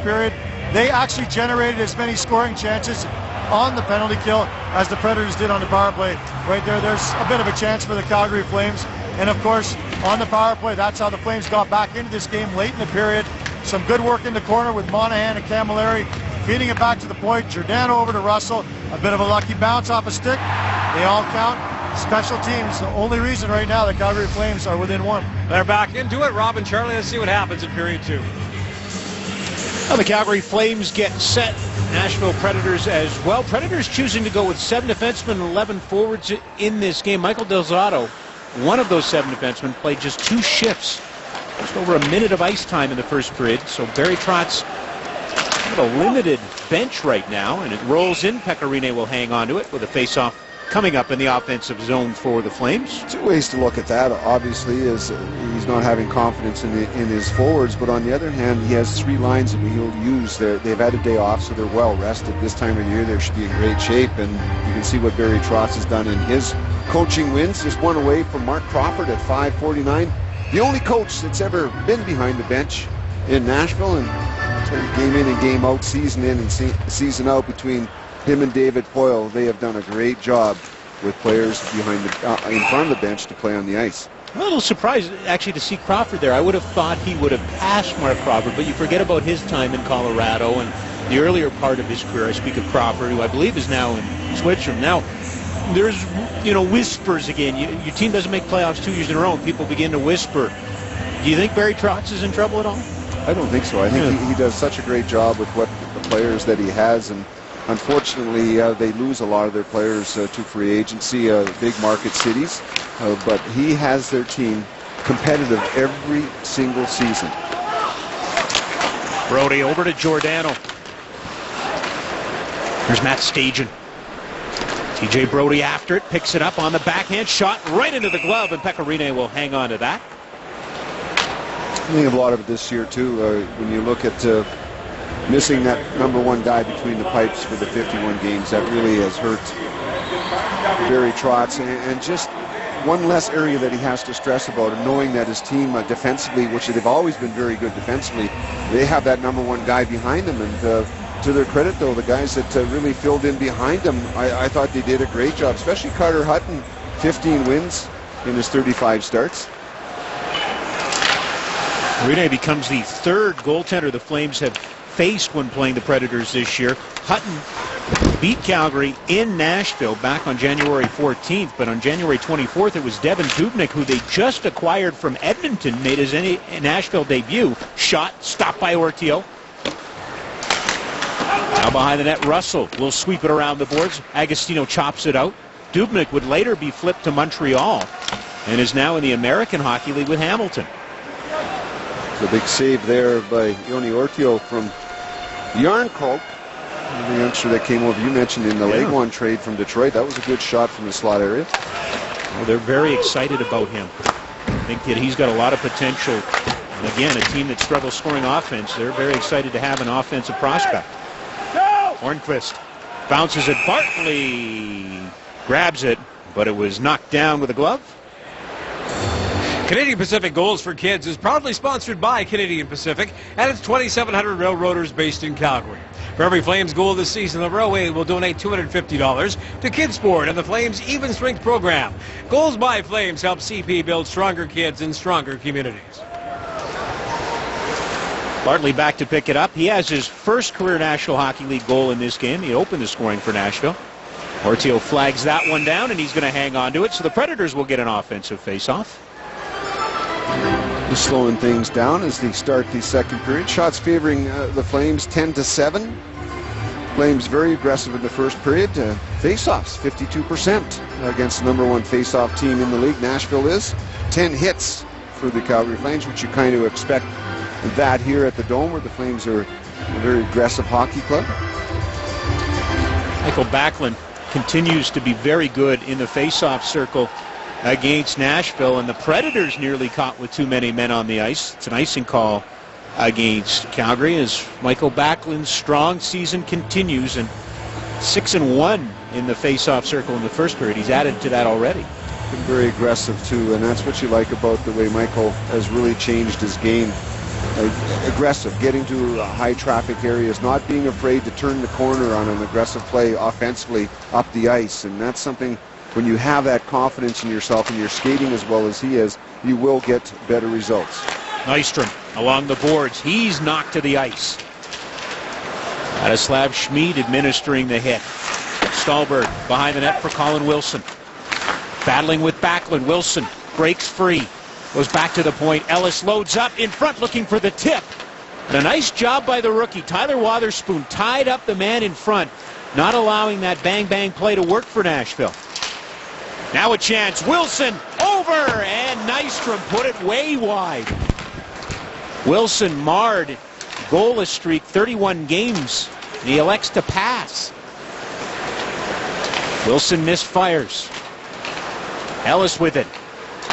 period. They actually generated as many scoring chances on the penalty kill as the Predators did on the power play. Right there, there's a bit of a chance for the Calgary Flames. And of course, on the power play, that's how the Flames got back into this game late in the period. Some good work in the corner with Monahan and Camilleri feeding it back to the point. Giordano over to Russell. A bit of a lucky bounce off a stick. They all count. Special teams, the only reason right now the Calgary Flames are within 1. They're back into it. Rob and Charlie, let's see what happens in period 2. Well, the Calgary Flames get set. Nashville Predators as well. Predators choosing to go with 7 defensemen and 11 forwards in this game. Michael Del Zotto, one of those 7 defensemen, played just 2 shifts. Just over a minute of ice time in the first period. So Barry Trotz have a limited bench right now, and it rolls in. Pekka Rinne will hang on to it with a face-off coming up in the offensive zone for the Flames. 2 ways to look at that. Obviously, is he's not having confidence in his forwards, but on the other hand, he has 3 lines that he'll use. They've had a day off, so they're well rested. This time of year, they should be in great shape, and you can see what Barry Trotz has done in his coaching wins. Just 1 away from Mark Crawford at 549. The only coach that's ever been behind the bench in Nashville, and game in and game out, season in and season out between him and David Poile. They have done a great job with players behind in front of the bench to play on the ice. I'm a little surprised actually to see Crawford there. I would have thought he would have passed Mark Crawford, but you forget about his time in Colorado and the earlier part of his career. I speak of Crawford, who I believe is now in Switzerland. Now, there's whispers again. Your team doesn't make playoffs 2 years in a row, and people begin to whisper. Do you think Barry Trotz is in trouble at all? I don't think so. I think he does such a great job with what the players that he has, and unfortunately, they lose a lot of their players to free agency, big market cities, but he has their team competitive every single season. Brody over to Giordano. Here's Matt Stajan. TJ Brody after it, picks it up on the backhand, shot right into the glove, and Pekka Rinne will hang on to that. I think a lot of it this year, too, when you look at missing that #1 guy between the pipes for the 51 games. That really has hurt Barry Trotz, and just one less area that he has to stress about, and knowing that his team defensively, which they've always been very good defensively, they have that #1 guy behind them. And to their credit, though, the guys that really filled in behind them, I thought they did a great job, especially Carter Hutton, 15 wins in his 35 starts. Rinne becomes the third goaltender the Flames have faced when playing the Predators this year. Hutton beat Calgary in Nashville back on January 14th, but on January 24th it was Devan Dubnyk, who they just acquired from Edmonton, made his Nashville debut. Shot stopped by Ortio. Now behind the net, Russell will sweep it around the boards. Agostino chops it out. Dubnyk would later be flipped to Montreal and is now in the American Hockey League with Hamilton. The big save there by Joni Ortio from Jarnkrok, the youngster that came over. You mentioned in the League One trade from Detroit. That was a good shot from the slot area. Well, they're very excited about him. I think that he's got a lot of potential. And again, a team that struggles scoring offense, they're very excited to have an offensive prospect. Hornqvist bounces it. Bartley grabs it, but it was knocked down with a glove. Canadian Pacific Goals for Kids is proudly sponsored by Canadian Pacific and its 2,700 railroaders based in Calgary. For every Flames goal this season, the Railway will donate $250 to Kids Sport and the Flames Even Strength program. Goals by Flames help CP build stronger kids and stronger communities. Bartley back to pick it up. He has his first career National Hockey League goal in this game. He opened the scoring for Nashville. Ortio flags that one down, and he's going to hang on to it, so the Predators will get an offensive face-off. Just slowing things down as they start the second period. Shots favoring the Flames 10-7. Flames very aggressive in the first period. Face-offs 52% against the #1 face-off team in the league. Nashville is 10 hits for the Calgary Flames, which you kind of expect that here at the Dome, where the Flames are a very aggressive hockey club. Michael Backlund continues to be very good in the face-off circle against Nashville, and the Predators nearly caught with too many men on the ice. It's an icing call against Calgary as Michael Backlund's strong season continues, and 6-1 in the face-off circle in the first period. He's added to that already. Been very aggressive too, and that's what you like about the way Michael has really changed his game. Aggressive, getting to high traffic areas, not being afraid to turn the corner on an aggressive play offensively up the ice, and that's something. When you have that confidence in yourself and you're skating as well as he is, you will get better results. Nystrom along the boards. He's knocked to the ice. Ladislav Schmid administering the hit. Stallberg behind the net for Colin Wilson. Battling with Backlund. Wilson breaks free. Goes back to the point. Ellis loads up in front looking for the tip. And a nice job by the rookie. Tyler Wotherspoon tied up the man in front, not allowing that bang-bang play to work for Nashville. Now a chance. Wilson over, and Nystrom put it way wide. Wilson marred goalless streak, 31 games. He elects to pass. Wilson misfires. Ellis with it.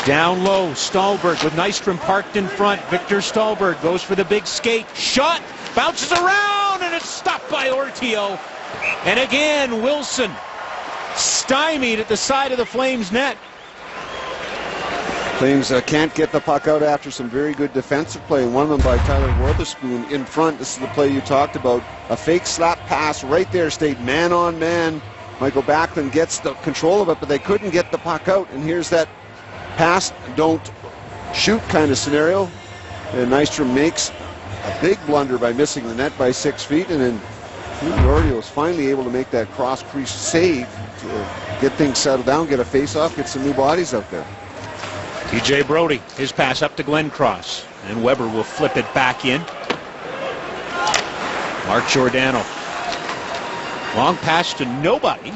Down low, Stallberg with Nystrom parked in front. Victor Stallberg goes for the big skate. Shot, bounces around, and it's stopped by Ortio. And again, Wilson stymied at the side of the Flames net. Flames can't get the puck out after some very good defensive play. One of them by Tyler Wotherspoon in front. This is the play you talked about. A fake slap pass right there, stayed man on man. Michael Backlund gets the control of it, but they couldn't get the puck out. And here's that pass, don't shoot kind of scenario. And Nystrom makes a big blunder by missing the net by 6 feet. And then Ortio was finally able to make that cross-crease save to get things settled down, get a face-off, get some new bodies out there. TJ Brody, his pass up to Glenn Cross, and Weber will flip it back in. Mark Giordano. Long pass to nobody.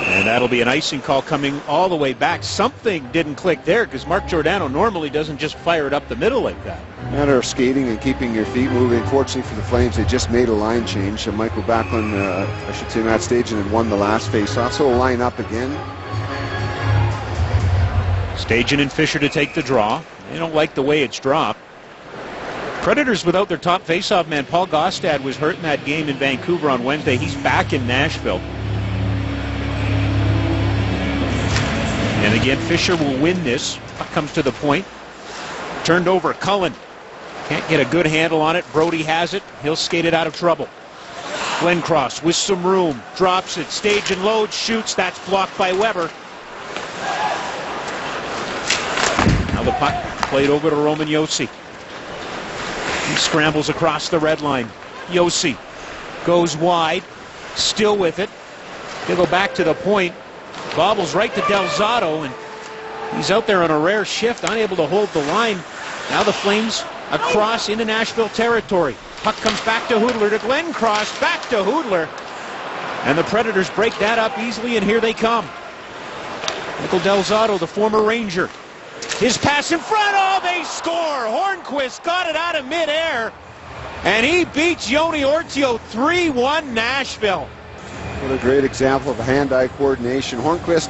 And that'll be an icing call coming all the way back. Something didn't click there because Mark Giordano normally doesn't just fire it up the middle like that. matter of skating and keeping your feet moving. Fortunately for the Flames, they just made a line change. Michael Backlund, I should say Matt Stajan, had won the last face-off, so we'll line up again. Stajan and Fisher to take the draw. They don't like the way it's dropped. Predators without their top face-off man. Paul Gostad was hurt in that game in Vancouver on Wednesday. He's back in Nashville. And again, Fisher will win this. Puck comes to the point. Turned over. Cullen can't get a good handle on it. Brody has it. He'll skate it out of trouble. Glencross with some room. Drops it. Stage and load. Shoots. That's blocked by Weber. Now the puck played over to Roman Josi. He scrambles across the red line. Josi goes wide. Still with it. They go back to the point. Bobbles right to Del Zotto, and he's out there on a rare shift, unable to hold the line. Now the Flames across into Nashville territory. Puck comes back to Hudler, to Glencross, back to Hudler. And the Predators break that up easily, and here they come. Michael Del Zotto, the former Ranger. His pass in front, oh, they score! Hornquist got it out of midair, and he beats Joni Ortio 3-1 Nashville. What a great example of hand-eye coordination. Hornquist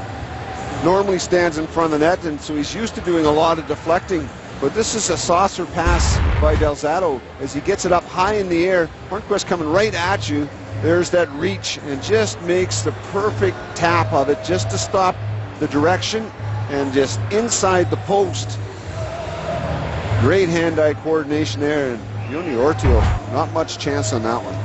normally stands in front of the net, and so he's used to doing a lot of deflecting. But this is a saucer pass by Del Zotto as he gets it up high in the air. Hornquist coming right at you. There's that reach, and just makes the perfect tap of it just to stop the direction and just inside the post. Great hand-eye coordination there, and Joni Ortio, not much chance on that one.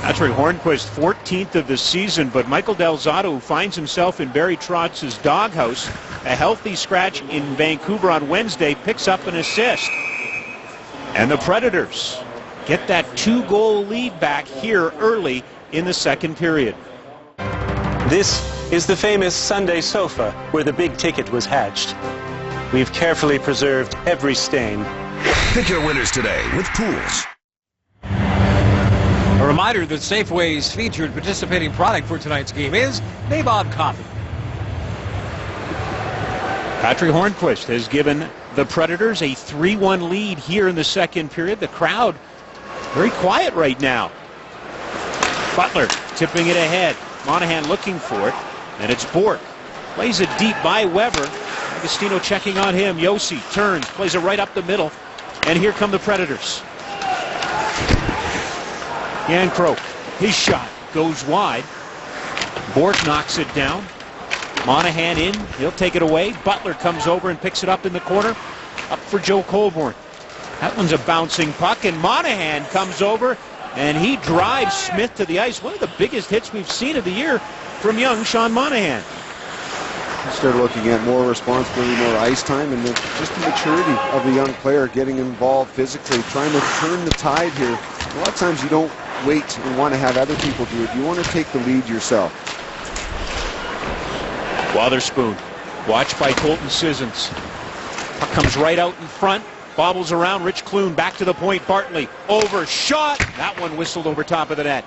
That's right, Hornquist, 14th of the season, but Michael Del Zotto, who finds himself in Barry Trotz's doghouse, a healthy scratch in Vancouver on Wednesday, picks up an assist. And the Predators get that 2-goal lead back here early in the second period. This is the famous Sunday sofa where the big ticket was hatched. We've carefully preserved every stain. Pick your winners today with Pools. A reminder that Safeway's featured participating product for tonight's game is Nabob Coffee. Patrick Hornquist has given the Predators a 3-1 lead here in the second period. The crowd very quiet right now. Butler tipping it ahead. Monahan looking for it, and it's Bourque. Plays it deep by Weber. Agostino checking on him. Josi turns, plays it right up the middle, and here come the Predators. Jan Krook, his shot goes wide. Bourque knocks it down. Monahan in, he'll take it away. Butler comes over and picks it up in the corner. Up for Joe Colborne. That one's a bouncing puck, and Monahan comes over, and he drives Smith to the ice. One of the biggest hits we've seen of the year from young Sean Monahan. Started looking at more responsibility, more ice time, and just the maturity of the young player getting involved physically, trying to turn the tide here. A lot of times you don't wait and want to have other people do it. You want to take the lead yourself. Wotherspoon, watched by Colton Sissons. Puck comes right out in front, bobbles around. Rich Clune back to the point. Bartley overshot. That one whistled over top of the net.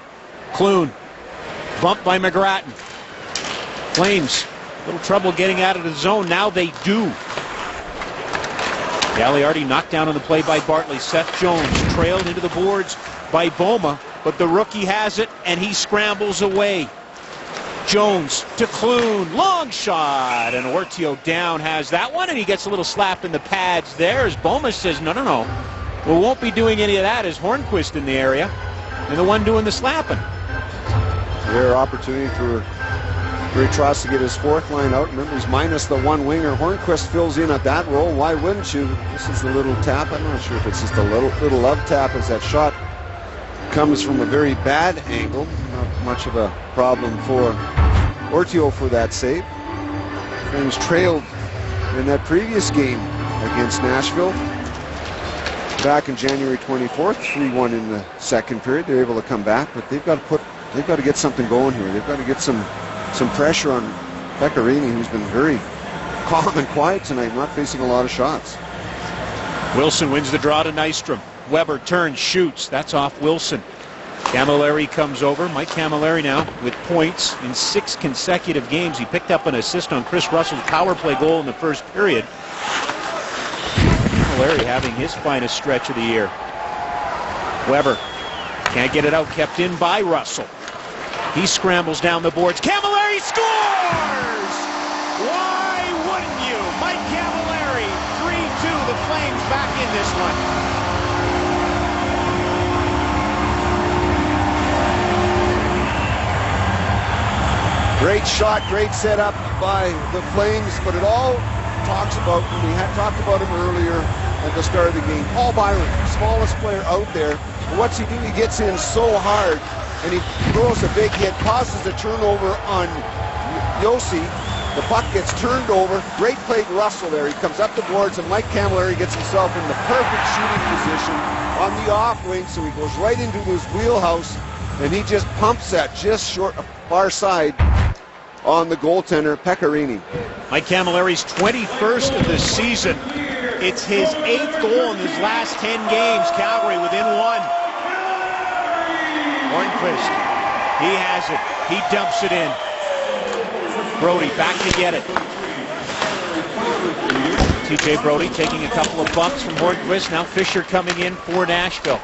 Clune bumped by McGrattan. Flames, a little trouble getting out of the zone. Now they do. Gagliardi knocked down on the play by Bartley. Seth Jones trailed into the boards by Boma, but the rookie has it, and he scrambles away. Jones to Clune, long shot, and Ortio down has that one, and he gets a little slap in the pads there as Boma says, no, we won't be doing any of that, as Hornquist in the area, and the one doing the slapping. Rare opportunity for Barry Trotz to get his fourth line out. Remember, he's minus the one winger. Hornquist fills in at that role. Why wouldn't you? This is the little tap. I'm not sure if it's just a little love tap as that shot comes from a very bad angle. Not much of a problem for Ortio for that save. Flames trailed in that previous game against Nashville back in January 24th, 3-1 in the second period. They're able to come back, but they've got to get something going here. They've got to get some pressure on Beccarini, who's been very calm and quiet tonight, not facing a lot of shots. Wilson wins the draw to Nystrom. Weber turns, shoots. That's off Wilson. Camilleri comes over. Mike Camilleri now with points in 6 consecutive games. He picked up an assist on Chris Russell's power play goal in the first period. Camilleri having his finest stretch of the year. Weber can't get it out, kept in by Russell. He scrambles down the boards. Camilleri scores! Why wouldn't you? Mike Camilleri, 3-2. The Flames back in this one. Great shot, great setup by the Flames, but it all talks about, we had talked about him earlier at the start of the game. Paul Byron, smallest player out there. What's he do? He gets in so hard, and he throws a big hit, causes a turnover on Josi. The puck gets turned over. Great play, Russell there. He comes up the boards, and Mike Camilleri gets himself in the perfect shooting position on the off wing, so he goes right into his wheelhouse, and he just pumps that just short, far side on the goaltender, Pecorini. Mike Camilleri's 21st of the season. It's his 8th goal in his last 10 games. Calgary within one. Hornqvist, he has it. He dumps it in. Brody back to get it. TJ Brody taking a couple of bumps from Hornqvist. Now Fisher coming in for Nashville.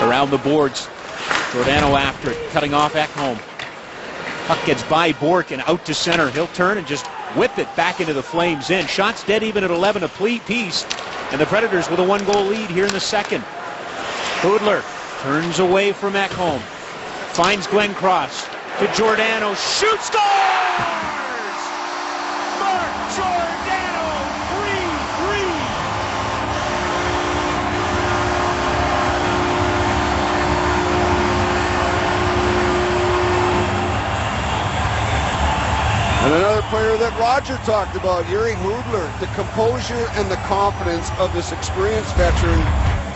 Around the boards. Giordano after it, cutting off Ekholm. Puck gets by Bourque and out to center. He'll turn and just whip it back into the Flames end. Shots dead even at 11 apiece. And the Predators with a 1-goal lead here in the second. Hudler turns away from Ekholm. Finds Glenn Cross to Giordano. Shoots, scores! Mark Giordano, 3-3. And another player that Roger talked about, Yuri Hudler, the composure and the confidence of this experienced veteran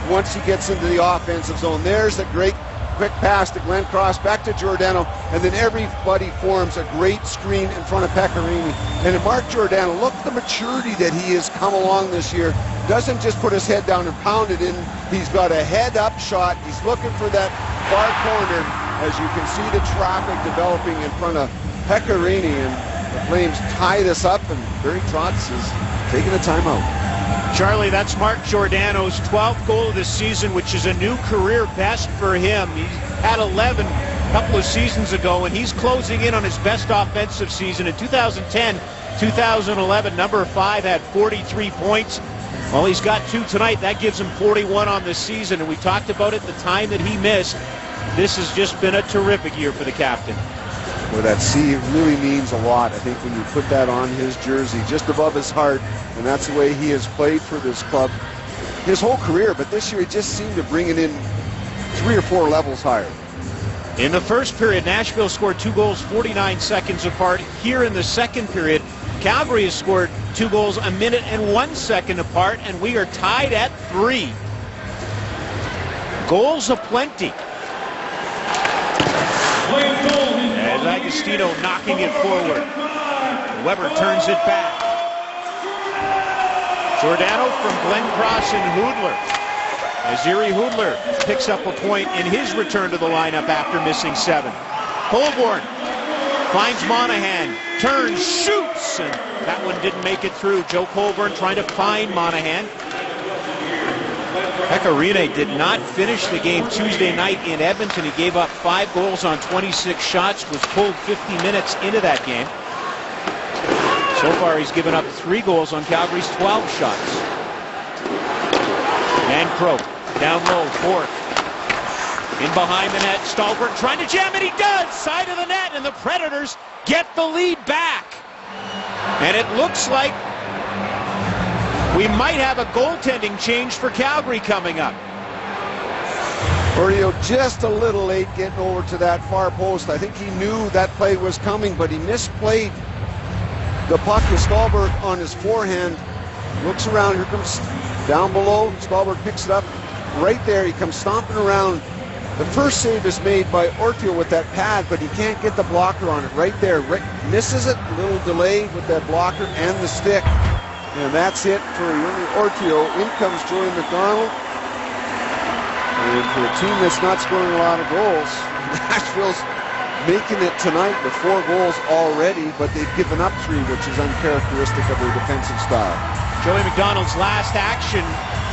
once he gets into the offensive zone. There's a great quick pass to Glenn Cross, back to Giordano, and then everybody forms a great screen in front of Pecorini. And Mark Giordano, look at the maturity that he has come along this year. Doesn't just put his head down and pound it in. He's got a head-up shot. He's looking for that far corner, as you can see the traffic developing in front of Pecorini, and the Flames tie this up, and Barry Trotz is taking a timeout. Charlie, that's Mark Giordano's 12th goal of the season, which is a new career best for him. He had 11 a couple of seasons ago, and he's closing in on his best offensive season. In 2010-2011, number 5 had 43 points. Well, he's got 2 tonight. That gives him 41 on the season, and we talked about it the time that he missed. This has just been a terrific year for the captain. Well, that C really means a lot. I think when you put that on his jersey, just above his heart, and that's the way he has played for this club his whole career. But this year, he just seemed to bring it in 3 or 4 levels higher. In the first period, Nashville scored 2 goals 49 seconds apart. Here in the second period, Calgary has scored 2 goals a minute and 1 second apart, and we are tied at 3. Goals aplenty. As Agostino knocking it forward. Weber turns it back. Giordano from Glenn Cross and Hudler. As Yuri Hudler picks up a point in his return to the lineup after missing 7. Colborne finds Monahan, turns, shoots, and that one didn't make it through. Joe Colborne trying to find Monahan. Pecorini did not finish the game Tuesday night in Edmonton. He gave up 5 goals on 26 shots, was pulled 50 minutes into that game. So far, he's given up 3 goals on Calgary's 12 shots. And Croak down low, Bourque in behind the net. Stallberg trying to jam it. He does. Side of the net, and the Predators get the lead back. And it looks like we might have a goaltending change for Calgary coming up. Oreo just a little late getting over to that far post. I think he knew that play was coming, but he misplayed the puck with Stallberg on his forehand. Looks around. Here comes down below. Stallberg picks it up. Right there, he comes stomping around. The first save is made by Ortio with that pad, but he can't get the blocker on it. Right there. Misses it. A little delay with that blocker and the stick. And that's it for Ortio. In comes Joey McDonald. And for a team that's not scoring a lot of goals, Nashville's making it tonight with 4 goals already, but they've given up 3, which is uncharacteristic of their defensive style. Joey McDonald's last action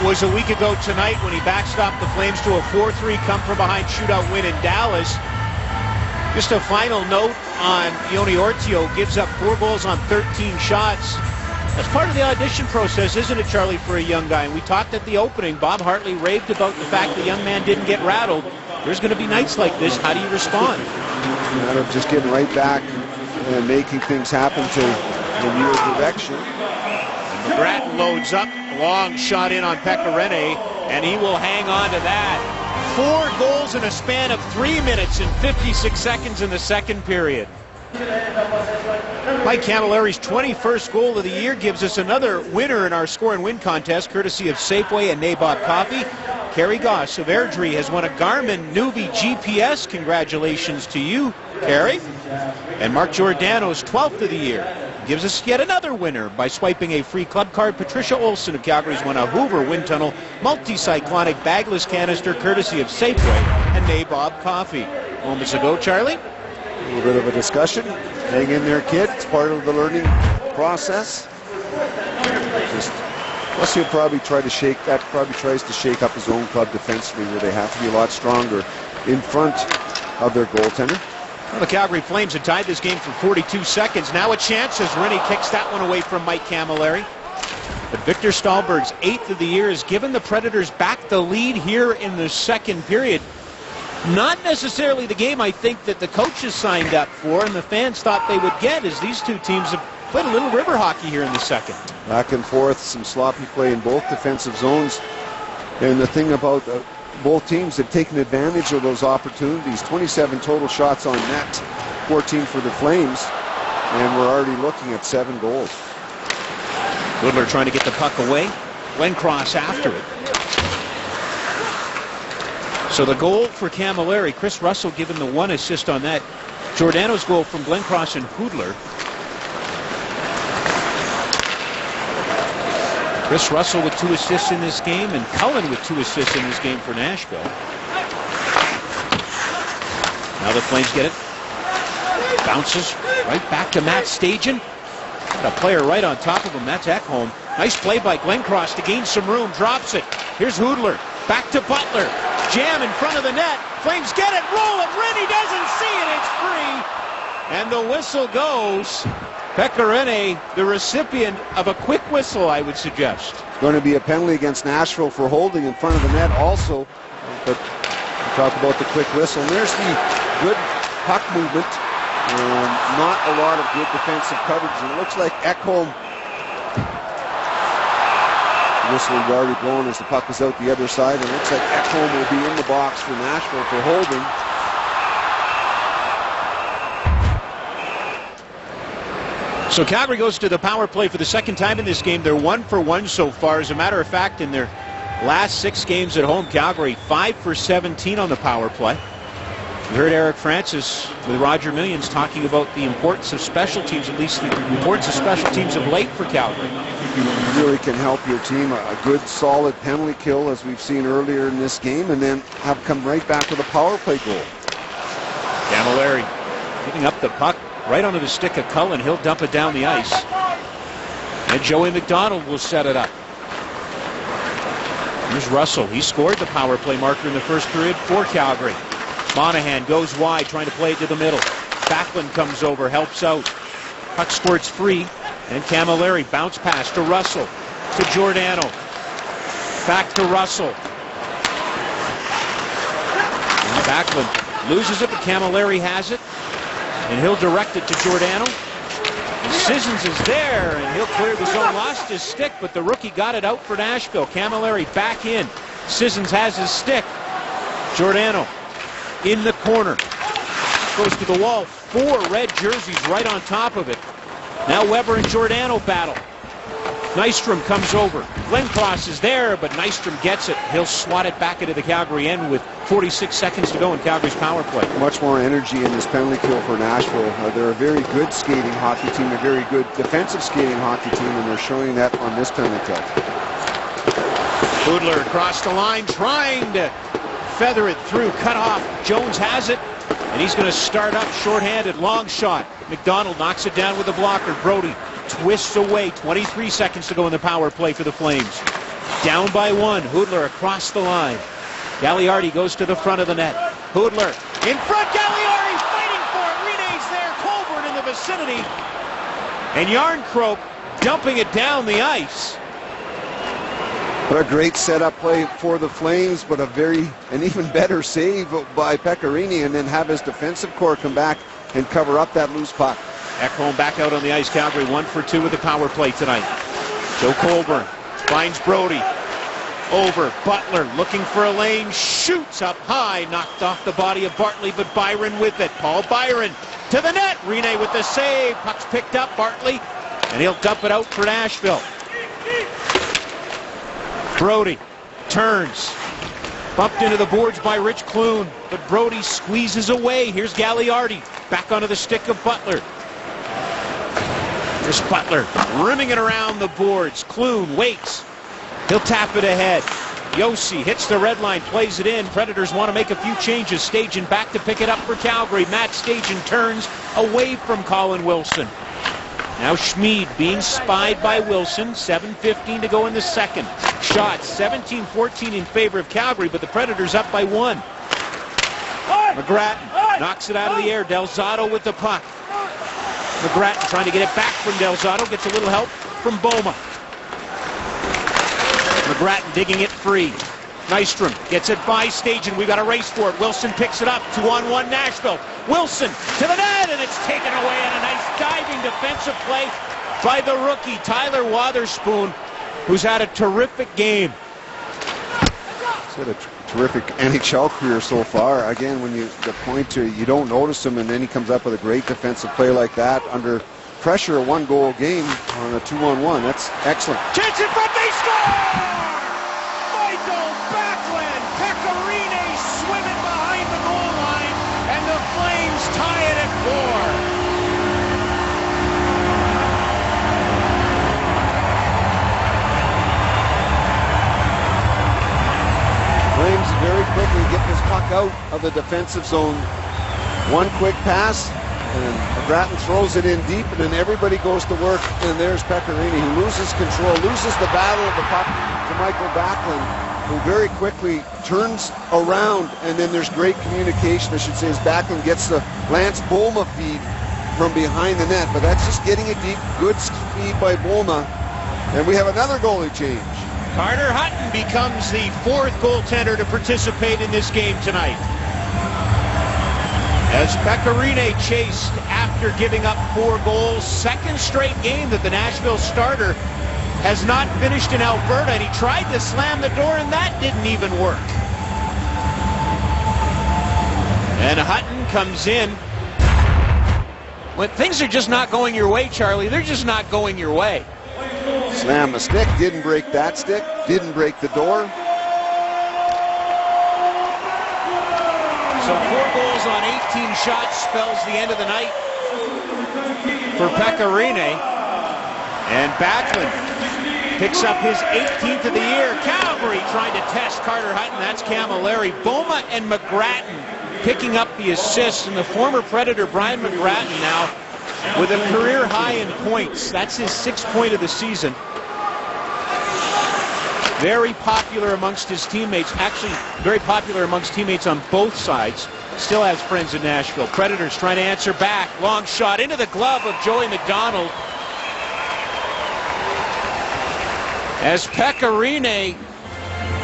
was a week ago tonight when he backstopped the Flames to a 4-3 come-from-behind shootout win in Dallas. Just a final note on Yoni Ortio, gives up 4 goals on 13 shots. That's part of the audition process, isn't it, Charlie, for a young guy? And we talked at the opening. Bob Hartley raved about the fact the young man didn't get rattled. There's going to be nights like this. How do you respond? It's a matter of just getting right back and making things happen to in your direction. McGrattan loads up, long shot in on Pecorine, and he will hang on to that. 4 goals in a span of 3 minutes and 56 seconds in the second period. Mike Camilleri's 21st goal of the year gives us another winner in our score and win contest, courtesy of Safeway and Nabob Coffee. Kerry Goss of Airdrie has won a Garmin Nuvi GPS. Congratulations to you, Kerry. And Mark Giordano's 12th of the year gives us yet another winner by swiping a free club card. Patricia Olson of Calgary's won a Hoover Wind Tunnel multi-cyclonic bagless canister, courtesy of Safeway and Nabob Coffee. Moments ago, Charlie. A little bit of a discussion. Hang in there, kid. It's part of the learning process. Plus, he'll probably try to shake that. Probably tries to shake up his own club defensively, where they have to be a lot stronger in front of their goaltender. Well, the Calgary Flames had tied this game for 42 seconds. Now a chance as Rennie kicks that one away from Mike Camilleri. But Victor Stahlberg's 8th of the year has given the Predators back the lead here in the second period. Not necessarily the game I think that the coaches signed up for and the fans thought they would get, as these two teams have played a little river hockey here in the second. Back and forth, some sloppy play in both defensive zones. And the thing about both teams have taken advantage of those opportunities. 27 total shots on net, 14 for the Flames, and we're already looking at 7 goals. Goodler trying to get the puck away. Glencross after it. So the goal for Camilleri, Chris Russell given the 1 assist on that. Giordano's goal from Glencross and Hoodler. Chris Russell with 2 assists in this game, and Cullen with 2 assists in this game for Nashville. Now the Flames get it. Bounces right back to Matt Stajan. Got a player right on top of him. That's Ekholm. Nice play by Glencross to gain some room. Drops it. Here's Hoodler. Back to Butler. Jam in front of the net. Flames get it. Roll it. Rennie doesn't see it. It's free. And the whistle goes. Pecorine, the recipient of a quick whistle, I would suggest. Going to be a penalty against Nashville for holding in front of the net also. But we talk about the quick whistle. And there's the good puck movement. Not a lot of good defensive coverage. And it looks like Ekholm, whistle already blown as the puck is out the other side. And it looks like Ekholm will be in the box for Nashville for holding. So Calgary goes to the power play for the second time in this game. They're 1 for 1 so far. As a matter of fact, in their last 6 games at home, Calgary 5 for 17 on the power play. We heard Eric Francis with Roger Millions talking about the importance of special teams, at least the importance of special teams of late for Calgary. It really can help your team. A good, solid penalty kill, as we've seen earlier in this game, and then have come right back with a power play goal. Camilleri giving up the puck right onto the stick of Cullen. He'll dump it down the ice. And Joey McDonald will set it up. Here's Russell. He scored the power play marker in the first period for Calgary. Monahan goes wide, trying to play it to the middle. Backlund comes over, helps out. Puck squirts free. And Camilleri bounce pass to Russell. To Giordano. Back to Russell. And Backlund loses it, but Camilleri has it. And he'll direct it to Giordano. And Sissons is there, and he'll clear the zone. Lost his stick, but the rookie got it out for Nashville. Camilleri back in. Sissons has his stick. Giordano in the corner. Goes to the wall. 4 red jerseys right on top of it. Now Weber and Giordano battle. Nystrom comes over. Glencross is there, but Nystrom gets it. He'll swat it back into the Calgary end with 46 seconds to go in Calgary's power play. Much more energy in this penalty kill for Nashville. They're a very good skating hockey team, a very good defensive skating hockey team, and they're showing that on this penalty kill. Hoodler across the line, trying to feather it through. Cut off. Jones has it. And he's going to start up shorthanded, long shot. McDonald knocks it down with a blocker. Brody twists away. 23 seconds to go in the power play for the Flames. Down by 1. Hoodler across the line. Gagliardi goes to the front of the net. Hoodler in front. Gagliardi's fighting for it. Rene's there. Colborne in the vicinity. And Järnkrok dumping it down the ice. What a great setup play for the Flames, but an even better save by Pecorini, and then have his defensive core come back and cover up that loose puck. Ekholm back out on the ice. Calgary 1 for 2 with the power play tonight. Joe Colborne finds Brody. Over. Butler looking for a lane. Shoots up high. Knocked off the body of Bartley, but Byron with it. Paul Byron to the net. Rene with the save. Puck's picked up. Bartley. And he'll dump it out for Nashville. Brody turns. Bumped into the boards by Rich Clune, but Brody squeezes away. Here's Gagliardi. Back onto the stick of Butler. Here's Butler rimming it around the boards. Clune waits. He'll tap it ahead. Josi hits the red line, plays it in. Predators want to make a few changes. Stajan back to pick it up for Calgary. Matt Stajan turns away from Colin Wilson. Now Schmid being spied by Wilson. 7:15 to go in the second. Shot 17-14 in favor of Calgary, but the Predators up by 1. McGrattan knocks it out of the air. Del Zotto with the puck. McGrattan trying to get it back from Del Zotto. Gets a little help from Boma. McGrattan digging it free. Nystrom gets it by Stajan. We've got a race for it. Wilson picks it up. 2-on-1 Nashville. Wilson to the net, and it's taken away in a nice diving defensive play by the rookie, Tyler Wotherspoon, who's had a terrific game. He's had a terrific NHL career so far. Again, when the point to you don't notice him, and then he comes up with a great defensive play like that under pressure, a 1-goal game on a 2-on-1. That's excellent. Chance in front, they score! Michael Backlund, Pecorini swimming behind the goal line, and the Flames tie it at 4. Flames very quickly get this puck out of the defensive zone. One quick pass, and McGrattan throws it in deep, and then everybody goes to work, and there's Pecorini, who loses control, loses the battle of the puck to Michael Backlund, who very quickly turns around, and then there's great communication, I should say, as Backlund gets the Lance Boma feed from behind the net, but that's just getting it deep. Good feed by Boma, and we have another goalie change. Carter Hutton becomes the 4th goaltender to participate in this game tonight. As Pecorini chased after giving up 4 goals, second straight game that the Nashville starter has not finished in Alberta, and he tried to slam the door, and that didn't even work. And Hutton comes in. When things are just not going your way, Charlie, they're just not going your way. Slam the stick, didn't break that stick, didn't break the door. So 4 goals on 18 shots spells the end of the night for Pecorini. And Backlund picks up his 18th of the year. Calgary trying to test Carter Hutton. That's Camilleri. Boma and McGrattan picking up the assists. And the former Predator, Brian McGrattan, now with a career high in points. That's his 6th point of the season. Very popular amongst his teammates. Actually, very popular amongst teammates on both sides. Still has friends in Nashville. Predators trying to answer back. Long shot into the glove of Joey McDonald. As Pecorini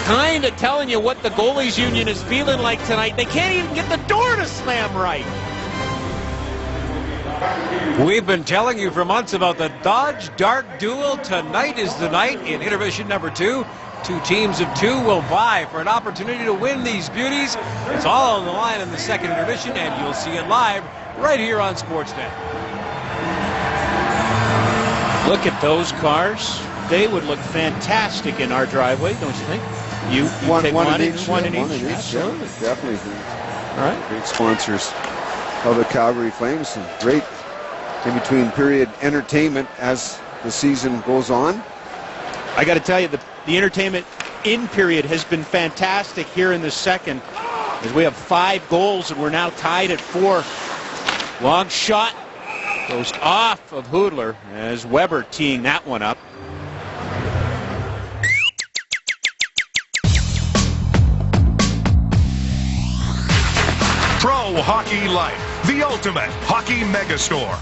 kind of telling you what the goalies union is feeling like tonight. They can't even get the door to slam right. We've been telling you for months about the Dodge Dart Duel. Tonight is the night in intermission number 2. 2 teams of 2 will vie for an opportunity to win these beauties. It's all on the line in the second intermission, and you'll see it live right here on Sportsnet. Look at those cars. They would look fantastic in our driveway, don't you think? You take one in each. Absolutely. Definitely. All right. Great sponsors of the Calgary Flames, and great in between period entertainment as the season goes on. I got to tell you, the entertainment in period has been fantastic here in the second. as we have 5 goals and we're now tied at 4. Long shot goes off of Hoodler as Weber teeing that one up. Pro Hockey Life, the ultimate hockey megastore.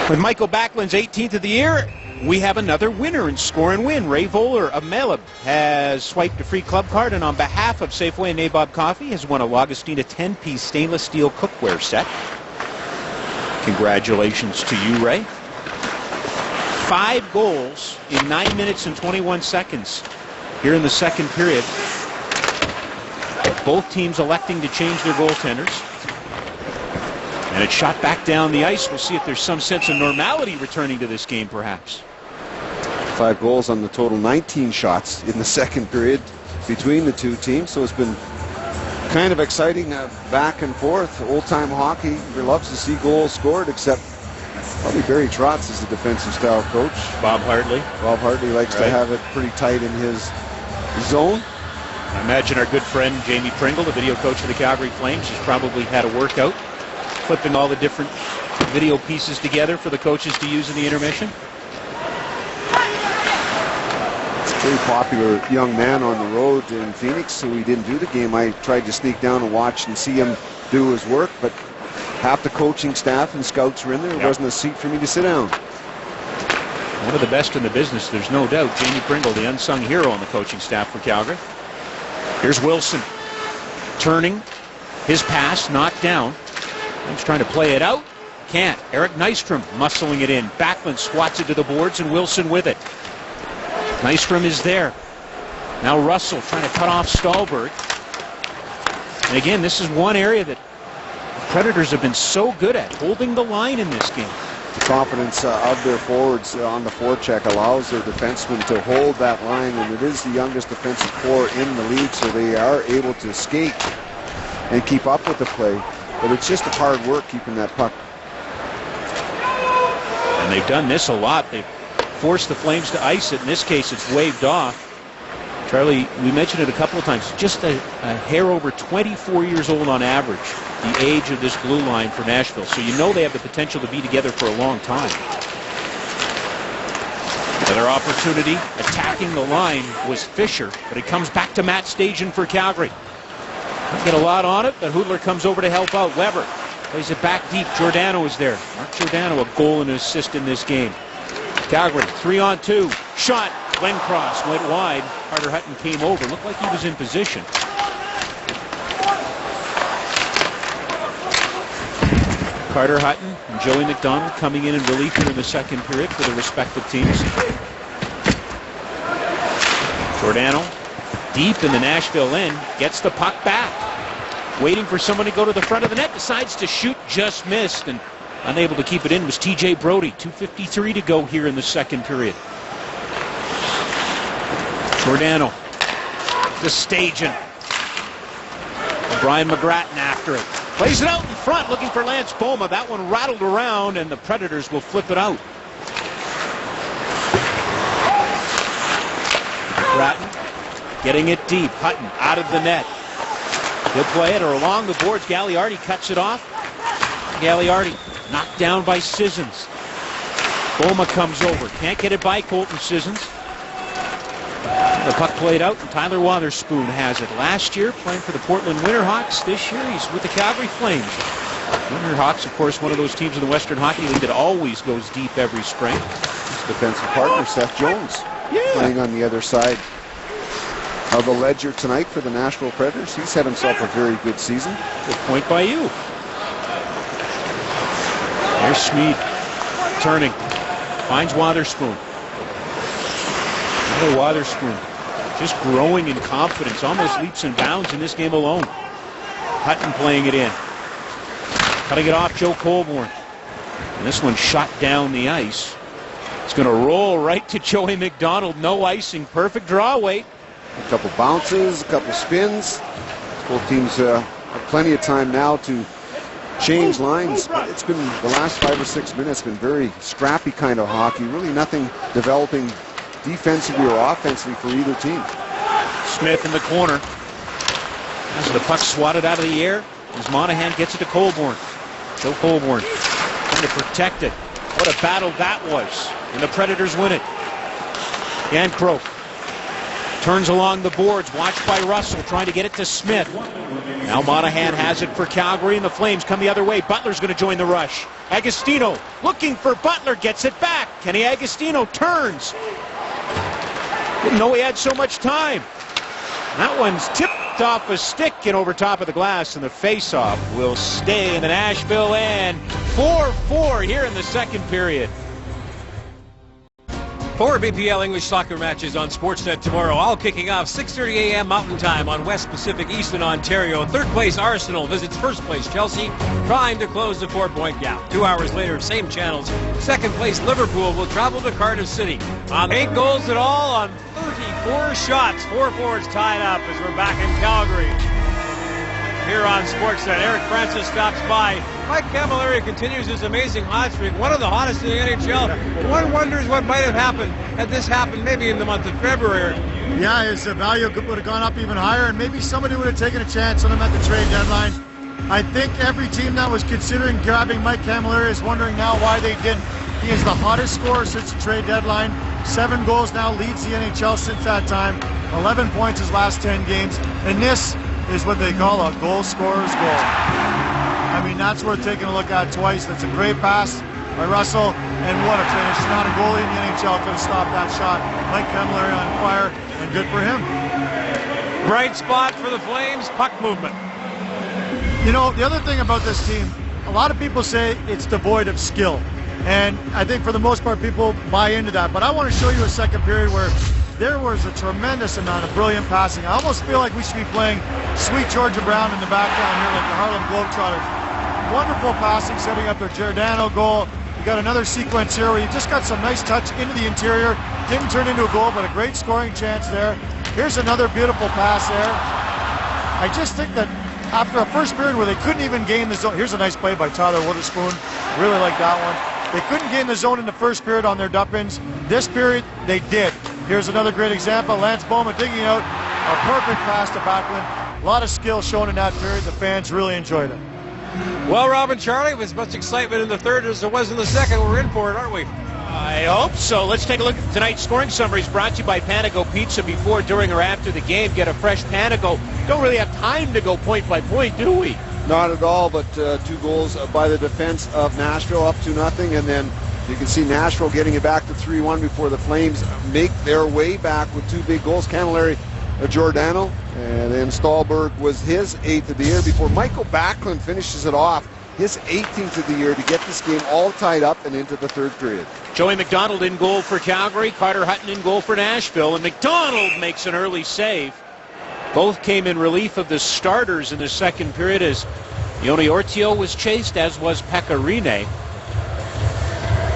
With Michael Backlund's 18th of the year, we have another winner in Score and Win. Ray Voller of Melib has swiped a free club card, and on behalf of Safeway and Nabob Coffee has won a Lagostina 10-piece stainless steel cookware set. Congratulations to you, Ray. 5 goals in 9 minutes and 21 seconds here in the second period. Both teams electing to change their goaltenders. And it's shot back down the ice. We'll see if there's some sense of normality returning to this game, perhaps. 5 goals on the total, 19 shots in the second period between the two teams. So it's been kind of exciting back and forth. Old-time hockey loves to see goals scored, except probably Barry Trotz is the defensive style coach. Bob Hartley. Bob Hartley likes to have it pretty tight in his zone. I imagine our good friend Jamie Pringle, the video coach of the Calgary Flames, has probably had a workout, clipping all the different video pieces together for the coaches to use in the intermission. Very popular young man on the road in Phoenix, so he didn't do the game. I tried to sneak down and watch and see him do his work, but half the coaching staff and scouts were in there. There wasn't a seat for me to sit down. One of the best in the business, there's no doubt. Jamie Pringle, the unsung hero on the coaching staff for Calgary. Here's Wilson turning. His pass knocked down. He's trying to play it out. Can't. Eric Nystrom muscling it in. Backlund swats it to the boards and Wilson with it. Nystrom is there. Now Russell trying to cut off Stahlberg. And again, this is one area that the Predators have been so good at, holding the line in this game. The confidence of their forwards on the forecheck allows their defensemen to hold that line, and it is the youngest defensive core in the league, so they are able to skate and keep up with the play. But it's just hard work keeping that puck. And they've done this a lot. They've forced the Flames to ice it. In this case, it's waved off. Charlie, we mentioned it a couple of times, just a hair over 24 years old on average, the age of this blue line for Nashville. So you know they have the potential to be together for a long time. Another opportunity attacking the line was Fisher, but it comes back to Matt Stajan for Calgary. Don't get a lot on it, but Hoodler comes over to help out. Weber plays it back deep. Giordano is there. Mark Giordano, a goal and an assist in this game. Calgary, 3-on-2. Shot. Glenn Cross went wide. Carter Hutton came over. Looked like he was in position. Carter Hutton and Joey McDonald coming in relief here in the second period for the respective teams. Giordano deep in the Nashville end, gets the puck back. Waiting for someone to go to the front of the net, decides to shoot, just missed, and unable to keep it in was T.J. Brodie. 2:53 to go here in the second period. Giordano, the Stajan. Brian McGrattan after it. Plays it out in front, looking for Lance Boma. That one rattled around, and the Predators will flip it out. McGrattan getting it deep. Hutton out of the net. He'll play it or along the boards. Gagliardi cuts it off. Gagliardi knocked down by Sissons. Boma comes over. Can't get it by Colton Sissons. The puck played out, and Tyler Wotherspoon has it. Last year, playing for the Portland Winterhawks. This year, he's with the Calgary Flames. Winterhawks, of course, one of those teams in the Western Hockey League that always goes deep every spring. His defensive partner, Seth Jones, playing on the other side of the ledger tonight for the Nashville Predators. He's had himself a very good season. Good point by you. There's Schmid turning. Finds Wotherspoon. Another Wotherspoon. Just growing in confidence. Almost leaps and bounds in this game alone. Hutton playing it in. Cutting it off, Joe Colborne. And this one shot down the ice. It's going to roll right to Joey McDonald. No icing. Perfect draw weight. A couple bounces, a couple spins. Both teams have plenty of time now to change lines. But it's been the last 5 or 6 minutes been very scrappy kind of hockey. Really nothing developing defensively or offensively for either team. Smith in the corner. As the puck swatted out of the air, as Monahan gets it to Colborne. Joe Colborne trying to protect it. What a battle that was. And the Predators win it. Yancroke turns along the boards, watched by Russell, trying to get it to Smith. Now Monahan has it for Calgary, and the Flames come the other way. Butler's going to join the rush. Agostino looking for Butler, gets it back. Kenny Agostino turns. Didn't know he had so much time. That one's tipped off a stick and over top of the glass, and the face-off will stay in the Nashville end. 4-4 here in the second period. 4 BPL English soccer matches on Sportsnet tomorrow, all kicking off 6:30 a.m. Mountain Time on West Pacific Eastern Ontario. Third place Arsenal visits first place Chelsea, trying to close the 4-point gap. 2 hours later, same channels, second place Liverpool will travel to Cardiff City. On 8 goals in all on 34 shots. 4-4 is tied up as we're back in Calgary. Here on Sportsnet, Eric Francis stops by. Mike Camilleri continues his amazing hot streak, one of the hottest in the NHL. One wonders what might have happened had this happened maybe in the month of February. Yeah, his value would have gone up even higher, and maybe somebody would have taken a chance on him at the trade deadline. I think every team that was considering grabbing Mike Camilleri is wondering now why they didn't. He is the hottest scorer since the trade deadline. 7 goals now, leads the NHL since that time. 11 points his last 10 games, and this is what they call a goal scorer's goal. I mean, that's worth taking a look at twice. That's a great pass by Russell, and what a finish. Not a goalie in the NHL could have stopped that shot. Mike Camilleri on fire, and good for him. Bright spot for the Flames, puck movement. You know, the other thing about this team, a lot of people say it's devoid of skill. And I think for the most part, people buy into that. But I want to show you a second period where there was a tremendous amount of brilliant passing. I almost feel like we should be playing Sweet Georgia Brown in the background here, like the Harlem Globetrotters. Wonderful passing, setting up their Giordano goal. You got another sequence here where you just got some nice touch into the interior. Didn't turn into a goal, but a great scoring chance there. Here's another beautiful pass there. I just think that after a first period where they couldn't even gain the zone. Here's a nice play by Tyler Witherspoon. Really like that one. They couldn't gain the zone in the first period on their dump-ins. This period, they did. Here's another great example. Lance Bowman digging out a perfect pass to Backlund. A lot of skill shown in that period. The fans really enjoyed it. Well, Rob and Charlie, with as much excitement in the third as there was in the second, we're in for it, aren't we? I hope so. Let's take a look at tonight's scoring summaries brought to you by Panago Pizza. Before, during, or after the game, get a fresh Panago. Don't really have time to go point by point, do we? Not at all, but 2 goals by the defense of Nashville, up 2-0, and then you can see Nashville getting it back to 3-1 before the Flames make their way back with 2 big goals. Camilleri, Giordano, and then Stahlberg was his 8th of the year before Michael Backlund finishes it off, his 18th of the year, to get this game all tied up and into the third period. Joey McDonald in goal for Calgary, Carter Hutton in goal for Nashville, and McDonald makes an early save. Both came in relief of the starters in the second period as Yoni Ortio was chased, as was Pekka Rinne.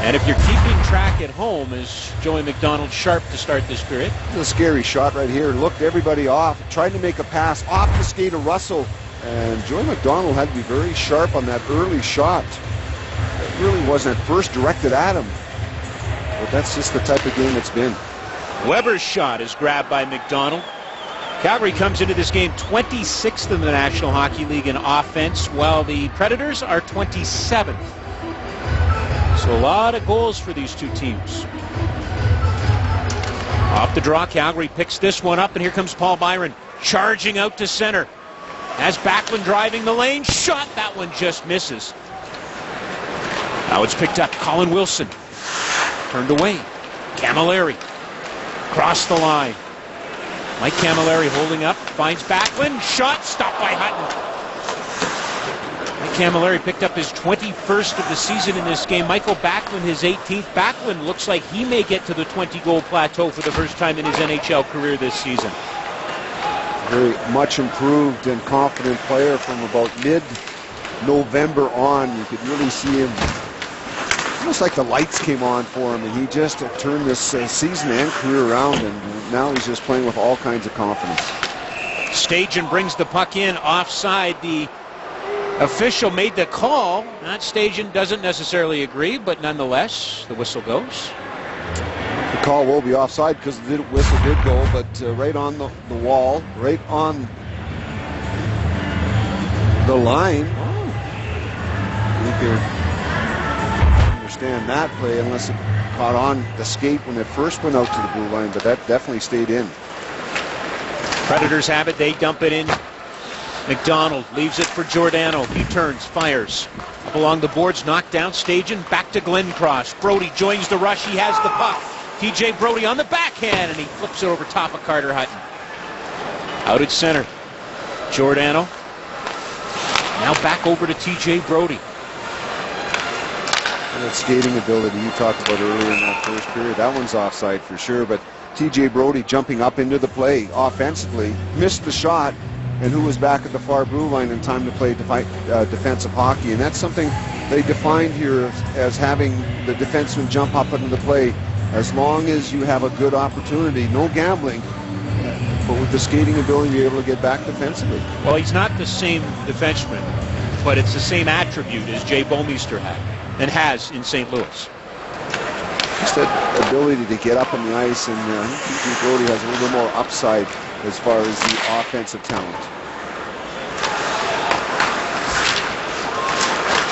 And if you're keeping track at home, is Joey McDonald sharp to start this period? A scary shot right here. Looked everybody off. Tried to make a pass off the skate of Russell. And Joey McDonald had to be very sharp on that early shot. It really wasn't at first directed at him. But that's just the type of game it's been. Weber's shot is grabbed by McDonald. Calgary comes into this game 26th in the National Hockey League in offense, while the Predators are 27th. So a lot of goals for these two teams. Off the draw, Calgary picks this one up, and here comes Paul Byron charging out to center. As Backlund driving the lane, shot, that one just misses. Now it's picked up, Colin Wilson. Turned away, Camilleri. Cross the line. Mike Camilleri holding up, finds Backlund, shot, stopped by Hutton. Mike Camilleri picked up his 21st of the season in this game. Michael Backlund his 18th. Backlund looks like he may get to the 20-goal plateau for the first time in his NHL career this season. Very much improved and confident player from about mid-November on. You could really see him, almost like the lights came on for him, and he just turned this season and career around, and now he's just playing with all kinds of confidence. Stajan brings the puck in offside. The official made the call. That Stajan doesn't necessarily agree, but nonetheless, the whistle goes. The call will be offside because the whistle did go, but right on the wall, right on the line. You could understand that play unless it caught on the skate when it first went out to the blue line, but that definitely stayed in. Predators have it. They dump it in. McDonald leaves it for Giordano. He turns, fires. Up along the boards, knocked down, Stajan. Back to Glenncross. Brody joins the rush. He has the puck. TJ Brody on the backhand, and he flips it over top of Carter Hutton. Out at center. Giordano. Now back over to TJ Brody. And that skating ability you talked about earlier in that first period, that one's offside for sure, but TJ Brody jumping up into the play offensively, missed the shot, and who was back at the far blue line in time to play defensive hockey. And that's something they defined here as having the defenseman jump up into the play. As long as you have a good opportunity, no gambling, but with the skating ability, you're able to get back defensively. Well, he's not the same defenseman, but it's the same attribute as Jay Bouwmeester had and has in St. Louis. Just that ability to get up on the ice, and TJ Brody has a little bit more upside as far as the offensive talent.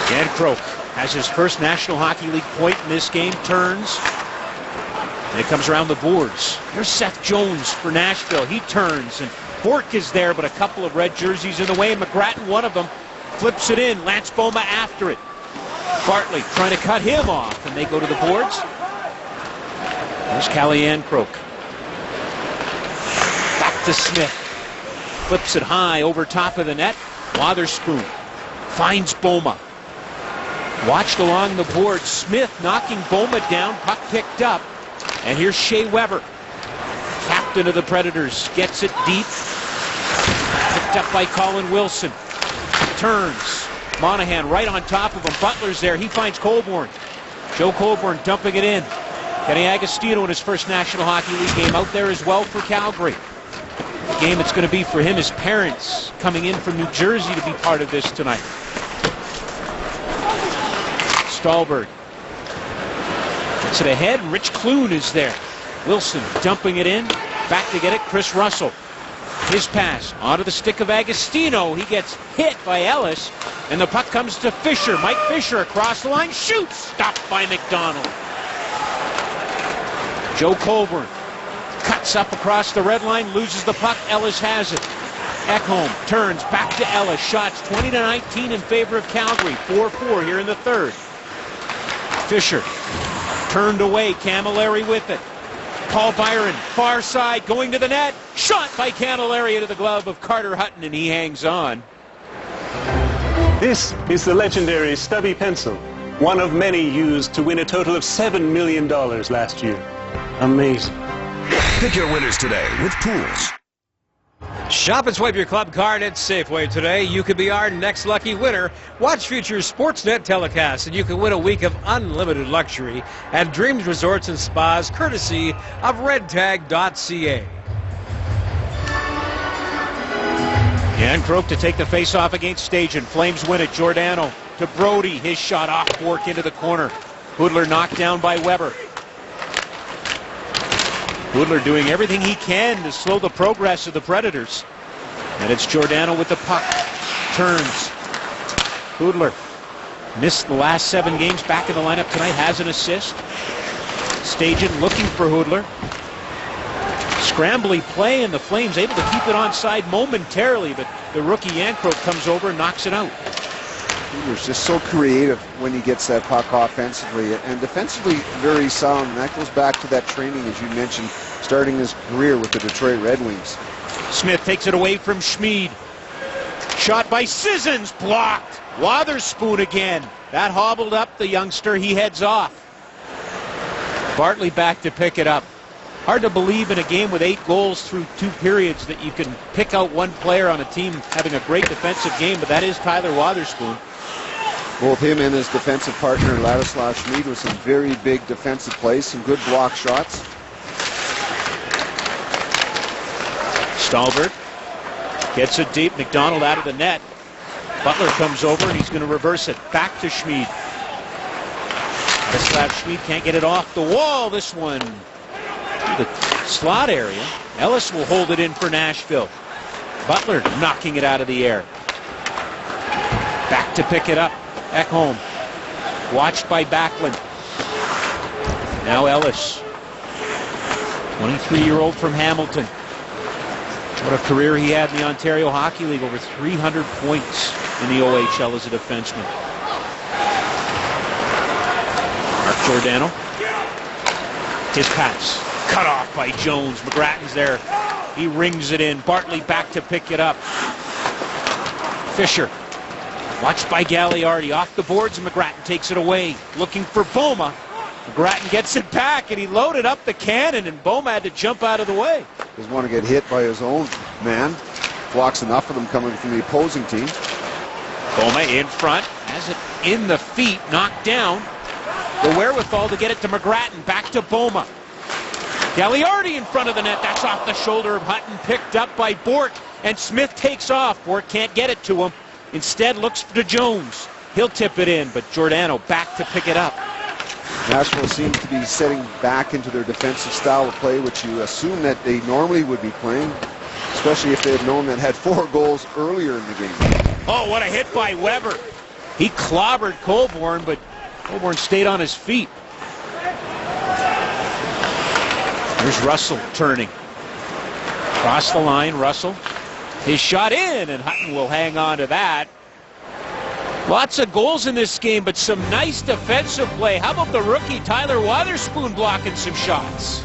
Dan Croak has his first National Hockey League point in this game, turns, and it comes around the boards. Here's Seth Jones for Nashville. He turns, and Bork is there, but a couple of red jerseys in the way. McGrattan, one of them, flips it in. Lance Boma after it. Bartley trying to cut him off, and they go to the boards. There's Callahan Croak. Back to Smith. Flips it high over top of the net. Wotherspoon finds Boma. Watched along the board. Smith knocking Boma down. Puck picked up. And here's Shea Weber. Captain of the Predators. Gets it deep. Picked up by Colin Wilson. Turns. Monahan right on top of him. Butler's there. He finds Colborne. Joe Colborne dumping it in. Kenny Agostino in his first National Hockey League game out there as well for Calgary. The game it's going to be for him, his parents coming in from New Jersey to be part of this tonight. Stahlberg gets it ahead. Rich Clune is there. Wilson dumping it in. Back to get it. Chris Russell. His pass onto the stick of Agostino. He gets hit by Ellis, and the puck comes to Fisher. Mike Fisher across the line. Shoots. Stopped by McDonald. Joe Colborne cuts up across the red line, loses the puck. Ellis has it. Ekholm turns back to Ellis. Shots 20-19 in favor of Calgary. 4-4 here in the third. Fisher turned away. Camilleri with it. Paul Byron, far side, going to the net. Shot by Camilleri into the glove of Carter Hutton, and he hangs on. This is the legendary stubby pencil, one of many used to win a total of $7 million last year. Amazing. Pick your winners today with Pools. Shop and swipe your club card at Safeway today. You could be our next lucky winner. Watch future Sportsnet telecasts, and you can win a week of unlimited luxury at Dreams Resorts and Spas, courtesy of redtag.ca. And Croak to take the face-off against Stajan. Flames win it. Giordano to Brody. His shot off Bork into the corner. Hoodler knocked down by Weber. Hoodler doing everything he can to slow the progress of the Predators. And it's Giordano with the puck. Turns. Hoodler missed the last 7 games. Back in the lineup tonight. Has an assist. Stajan looking for Hoodler. Scrambly play, and the Flames able to keep it onside momentarily, but the rookie Yankroak comes over and knocks it out. Hoodler's just so creative when he gets that puck offensively, and defensively very sound. And that goes back to that training, as you mentioned, starting his career with the Detroit Red Wings. Smith takes it away from Schmid. Shot by Sissons, blocked. Wotherspoon again. That hobbled up the youngster. He heads off. Bartley back to pick it up. Hard to believe in a game with 8 goals through 2 periods that you can pick out one player on a team having a great defensive game, but that is Tyler Wotherspoon. Both him and his defensive partner, Ladislav Schmid, with some very big defensive plays, some good block shots. Stahlberg gets it deep. McDonald out of the net. Butler comes over, and he's going to reverse it. Back to Schmid. Ladislav Schmid can't get it off the wall. This one to the slot area. Ellis will hold it in for Nashville. Butler knocking it out of the air. Back to pick it up. Ekholm. Watched by Backlund. Now Ellis. 23-year-old from Hamilton. What a career he had in the Ontario Hockey League. Over 300 points in the OHL as a defenseman. Mark Giordano. His pass. Cut off by Jones. McGrattan's there. He rings it in. Bartley back to pick it up. Fisher. Watched by Gagliardi. Off the boards, and McGrattan takes it away. Looking for Boma. McGrattan gets it back, and he loaded up the cannon, and Boma had to jump out of the way. Doesn't want to get hit by his own man. Blocks enough of them coming from the opposing team. Boma in front. Has it in the feet. Knocked down. The wherewithal to get it to McGrattan. Back to Boma. Gagliardi in front of the net. That's off the shoulder of Hutton. Picked up by Bourque. And Smith takes off. Bourque can't get it to him. Instead looks to Jones. He'll tip it in, but Giordano back to pick it up. Nashville seems to be setting back into their defensive style of play, which you assume that they normally would be playing, especially if they had known that had 4 goals earlier in the game. Oh, what a hit by Weber. He clobbered Colborne, but Colborne stayed on his feet. There's Russell turning. Across the line, Russell. His shot in, and Hutton will hang on to that. Lots of goals in this game, but some nice defensive play. How about the rookie Tyler Wotherspoon blocking some shots?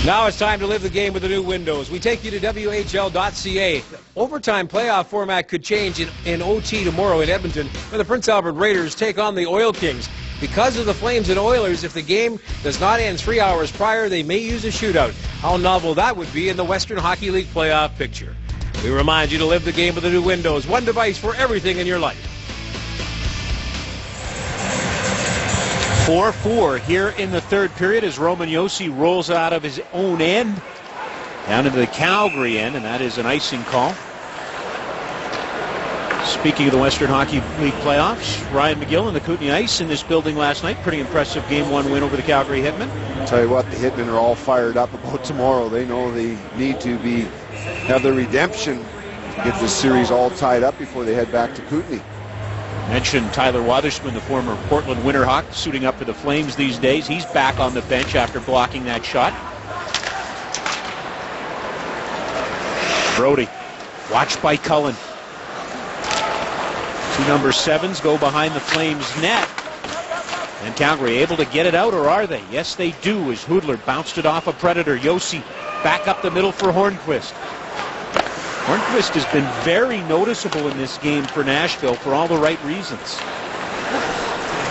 Now it's time to live the game with the new windows. We take you to WHL.ca. Overtime playoff format could change in OT tomorrow in Edmonton, where the Prince Albert Raiders take on the Oil Kings. Because of the Flames and Oilers, if the game does not end 3 hours prior, they may use a shootout. How novel that would be in the Western Hockey League playoff picture. We remind you to live the game with the new windows. One device for everything in your life. 4-4 here in the third period as Roman Josi rolls out of his own end down into the Calgary end, and that is an icing call. Speaking of the Western Hockey League playoffs, Ryan McGill and the Kootenay Ice in this building last night. Pretty impressive Game 1 win over the Calgary Hitmen. I'll tell you what, the Hitmen are all fired up about tomorrow. They know they need to have their redemption to get this series all tied up before they head back to Kootenay. Mentioned Tyler Wotherspoon, the former Portland Winterhawk, suiting up for the Flames these days. He's back on the bench after blocking that shot. Brody, watched by Cullen. 2 number 7s go behind the Flames net. And Calgary able to get it out, or are they? Yes, they do, as Hoodler bounced it off a Predator. Josi back up the middle for Hornquist. Hornquist has been very noticeable in this game for Nashville for all the right reasons.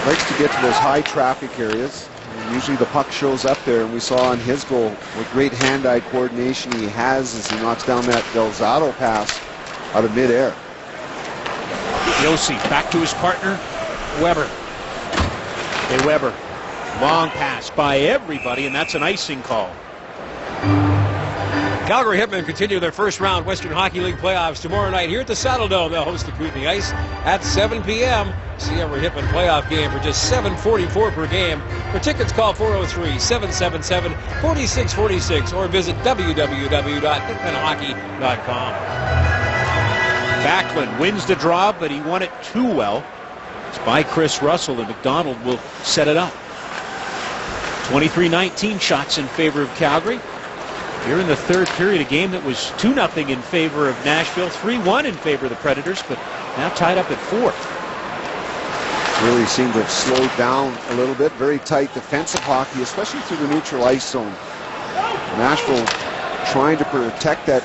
Likes to get to those high traffic areas. And usually the puck shows up there, and we saw in his goal what great hand-eye coordination he has as he knocks down that Delzato pass out of midair. Josi back to his partner, Weber. Hey, Weber. Long pass by everybody, and that's an icing call. Calgary Hitmen continue their first-round Western Hockey League playoffs tomorrow night here at the Saddle Dome. They'll host the Kootenay Ice at 7 p.m. See every Hitmen playoff game for just $7.44 per game. For tickets, call 403-777-4646 or visit www.hitmenhockey.com. Backlund wins the draw, but he won it too well. It's by Chris Russell, and McDonald will set it up. 23-19 shots in favor of Calgary. Here in the third period, a game that was 2-0 in favor of Nashville, 3-1 in favor of the Predators, but now tied up at 4. Really seemed to have slowed down a little bit. Very tight defensive hockey, especially through the neutral ice zone. Nashville trying to protect that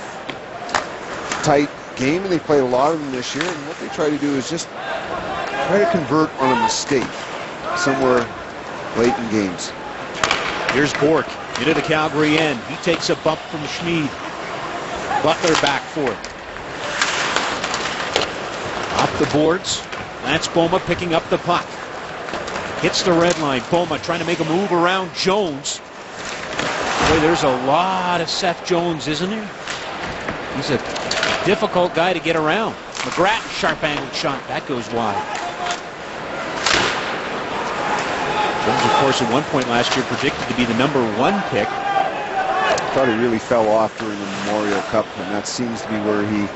tight game, and they played a lot of them this year, and what they try to do is just try to convert on a mistake somewhere late in games. Here's Bourque into the Calgary end. He takes a bump from Schmid. Butler back for it. Off the boards. Lance Boma picking up the puck. Hits the red line. Boma trying to make a move around Jones. Boy, there's a lot of Seth Jones, isn't there? He's a difficult guy to get around. McGrattan, sharp angled shot. That goes wide. Jones, of course, at one point last year predicted to be the #1 pick. thought he really fell off during the Memorial Cup, and that seems to be where he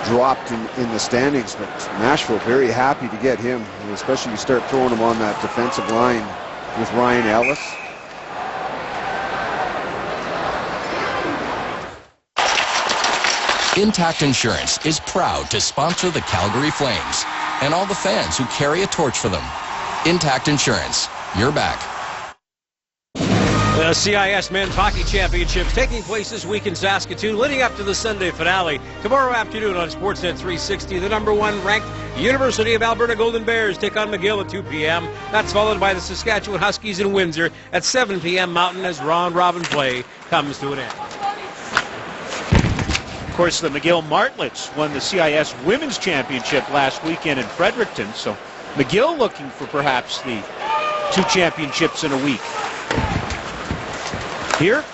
dropped in the standings. But Nashville very happy to get him, especially you start throwing him on that defensive line with Ryan Ellis. Intact Insurance is proud to sponsor the Calgary Flames and all the fans who carry a torch for them. Intact Insurance, you're back. The CIS Men's Hockey Championships taking place this week in Saskatoon, leading up to the Sunday finale tomorrow afternoon on Sportsnet 360. The #1 ranked University of Alberta Golden Bears take on McGill at 2 p.m. That's followed by the Saskatchewan Huskies in Windsor at 7 p.m. Mountain as round-robin play comes to an end. Of course, the McGill Martlets won the CIS Women's Championship last weekend in Fredericton, so McGill looking for perhaps the 2 championships in a week. Here,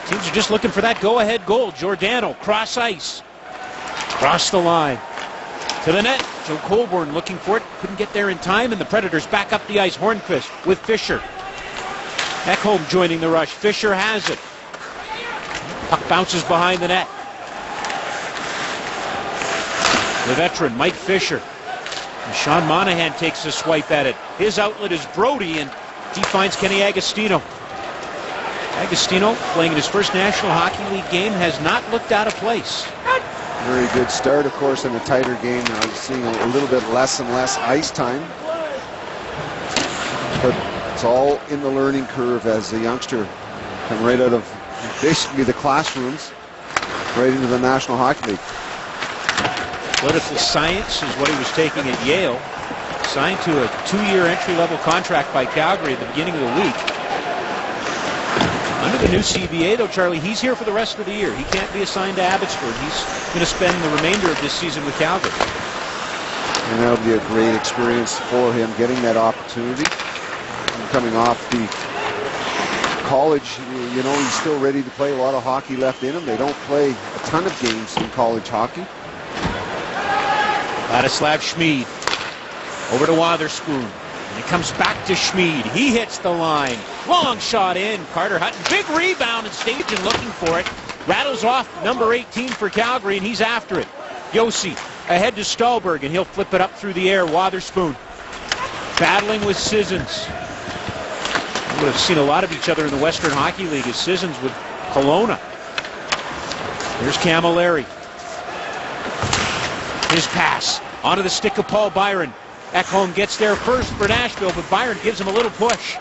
teams are just looking for that go-ahead goal. Giordano, cross ice, cross the line, to the net. Joe Colborne looking for it, couldn't get there in time, and the Predators back up the ice. Hornqvist with Fisher. Ekholm joining the rush. Fisher has it. Puck bounces behind the net. The veteran, Mike Fisher. And Sean Monahan takes a swipe at it. His outlet is Brody, and he finds Kenny Agostino. Agostino, playing in his first National Hockey League game, has not looked out of place. Very good start, of course, in a tighter game. I'm seeing a little bit less and less ice time. But it's all in the learning curve as a youngster come right out of basically the classrooms right into the National Hockey League. Political science is what he was taking at Yale. Signed to a 2-year entry-level contract by Calgary at the beginning of the week. Under the new CBA, though, Charlie, he's here for the rest of the year. He can't be assigned to Abbotsford. He's going to spend the remainder of this season with Calgary. And that'll be a great experience for him, getting that opportunity. And coming off the college, you know, he's still ready to play. A lot of hockey left in him. They don't play a ton of games in college hockey. Ladislav Schmid over to Wotherspoon. And it comes back to Schmid. He hits the line. Long shot in. Carter Hutton. Big rebound and Stajan looking for it. Rattles off number 18 for Calgary, and he's after it. Yossi ahead to Stahlberg, and he'll flip it up through the air. Wotherspoon battling with Sissons. We would have seen a lot of each other in the Western Hockey League as Sissons with Kelowna. Here's Camilleri. His pass onto the stick of Paul Byron. Ekholm gets there first for Nashville, but Byron gives him a little push.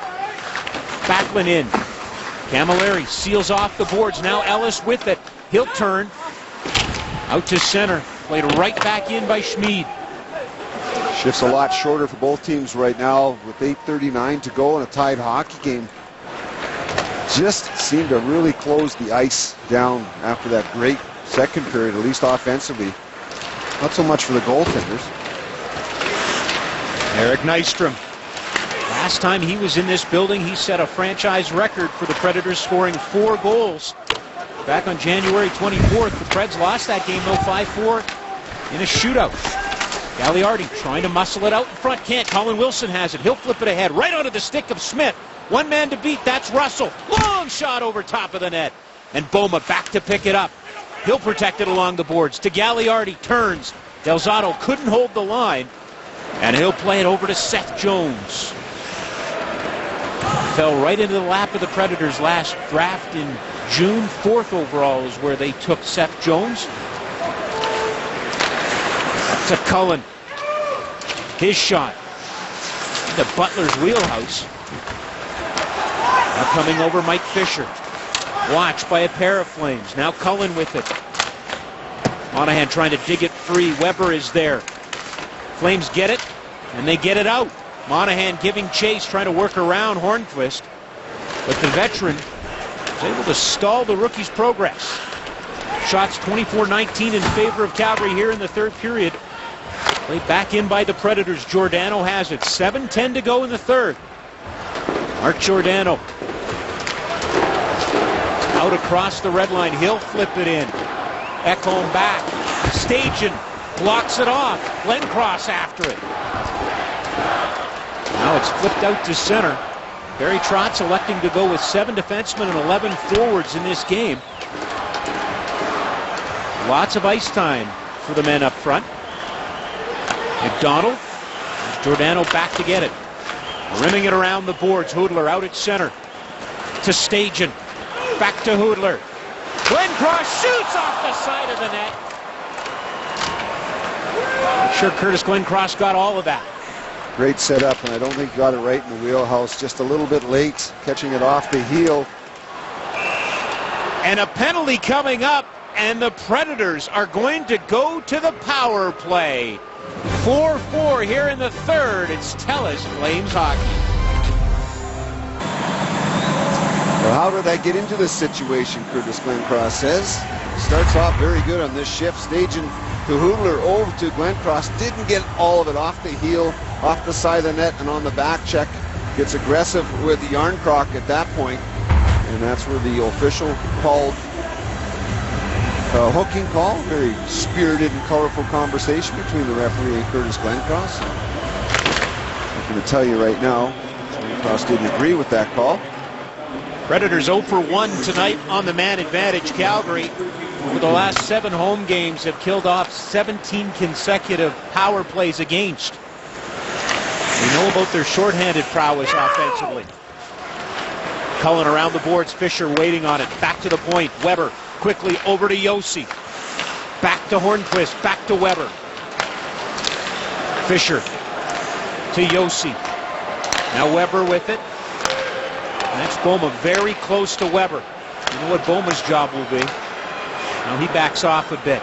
Backlund in. Camilleri seals off the boards. Now Ellis with it. He'll turn. Out to center. Played right back in by Schmid. Shift's a lot shorter for both teams right now with 8:39 to go in a tied hockey game. Just seemed to really close the ice down after that great second period, at least offensively. Not so much for the goaltenders. Eric Nystrom. Last time he was in this building, he set a franchise record for the Predators, scoring 4 goals. Back on January 24th, the Preds lost that game, though, 5-4 in a shootout. Gagliardi trying to muscle it out in front. Can't. Colin Wilson has it. He'll flip it ahead right onto the stick of Smith. One man to beat. That's Russell. Long shot over top of the net. And Boma back to pick it up. He'll protect it along the boards. To Gagliardi. Turns. Del Zotto couldn't hold the line. And he'll play it over to Seth Jones. Fell right into the lap of the Predators last draft in June. 4th overall is where they took Seth Jones. To Cullen. His shot. The Butler's wheelhouse. Now coming over Mike Fisher. Watched by a pair of Flames. Now Cullen with it. Monahan trying to dig it free. Weber is there. Flames get it, and they get it out. Monahan giving chase, trying to work around Hornqvist. But the veteran was able to stall the rookie's progress. Shots 24-19 in favor of Calgary here in the third period. Played back in by the Predators. Giordano has it. 7:10 to go in the third. Mark Giordano. Out across the red line. He'll flip it in. Ekholm back. Stajan blocks it off. Glenncross after it. Now it's flipped out to center. Barry Trotz electing to go with 7 defensemen and 11 forwards in this game. Lots of ice time for the men up front. McDonald. Giordano back to get it. Rimming it around the boards. Hoodler out at center. To Stajan. Back to Hoodler. Glencross shoots off the side of the net. I'm sure Curtis Glencross got all of that. Great setup, and I don't think he got it right in the wheelhouse. Just a little bit late, catching it off the heel. And a penalty coming up, and the Predators are going to go to the power play. 4-4 here in the third. It's TELUS Flames hockey. Well, how did I get into this situation, Curtis Glencross says. Starts off very good on this shift. Staging to Hoodler, over to Glencross. Didn't get all of it off the heel, off the side of the net, and on the back check. Gets aggressive with the Yarncroc at that point. And that's where the official called a hooking call. Very spirited and colorful conversation between the referee and Curtis Glencross. I'm going to tell you right now, Glencross didn't agree with that call. Predators 0 for 1 tonight on the man advantage. Calgary, over the last 7 home games, have killed off 17 consecutive power plays against. We know about their shorthanded prowess offensively. Cullen around the boards, Fisher waiting on it. Back to the point, Weber quickly over to Josi. Back to Hornquist, back to Weber. Fisher to Josi. Now Weber with it. And that's Boma very close to Weber. You know what Boma's job will be. Now he backs off a bit.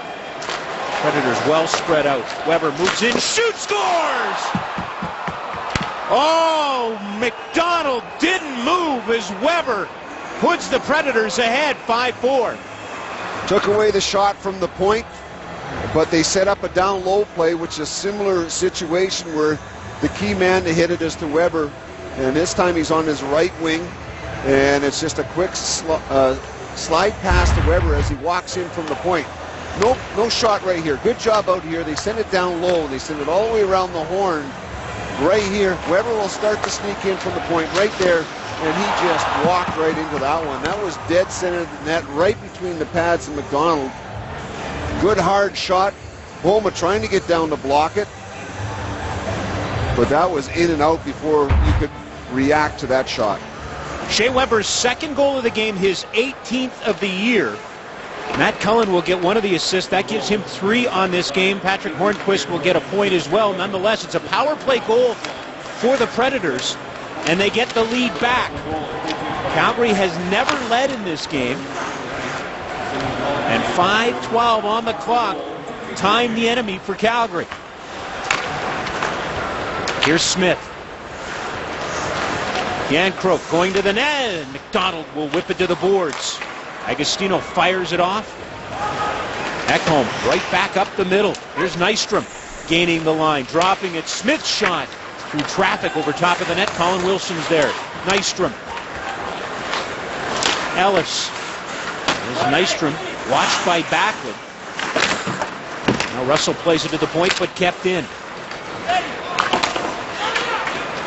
Predators well spread out. Weber moves in, shoots, scores! Oh, McDonald didn't move as Weber puts the Predators ahead 5-4. Took away the shot from the point, but they set up a down low play, which is a similar situation where the key man to hit it is to Weber. And this time he's on his right wing, and it's just a quick slide pass to Weber as he walks in from the point. No shot right here. Good job out here. They send it down low. They send it all the way around the horn. Right here, Weber will start to sneak in from the point right there, and he just walked right into that one. That was dead center of the net, right between the pads and McDonald. Good hard shot. Boma trying to get down to block it, but that was in and out before you could react to that shot. Shea Weber's second goal of the game, his 18th of the year. Matt Cullen will get one of the assists. That gives him 3 on this game. Patrick Hornquist will get a point as well. Nonetheless, it's a power play goal for the Predators, and they get the lead back. Calgary has never led in this game. And 5:12 on the clock. Time the enemy for Calgary. Here's Smith. Yancroc going to the net. McDonald will whip it to the boards. Agostino fires it off. Ekholm right back up the middle. Here's Nystrom gaining the line, dropping it. Smith's shot through traffic over top of the net. Colin Wilson's there. Nystrom. Ellis. There's Nystrom, watched by Backlund. Now Russell plays it to the point, but kept in.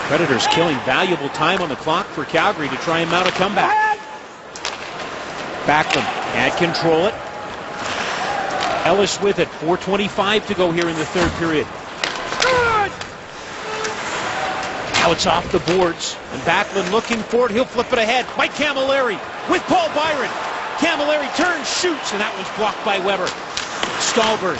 Predators killing valuable time on the clock for Calgary to try and mount a comeback. Backlund can't control it. Ellis with it. 4:25 to go here in the third period. Now it's off the boards, and Backlund looking for it. He'll flip it ahead. Mike Camilleri with Paul Byron. Camilleri turns, shoots, and that was blocked by Weber. Stahlberg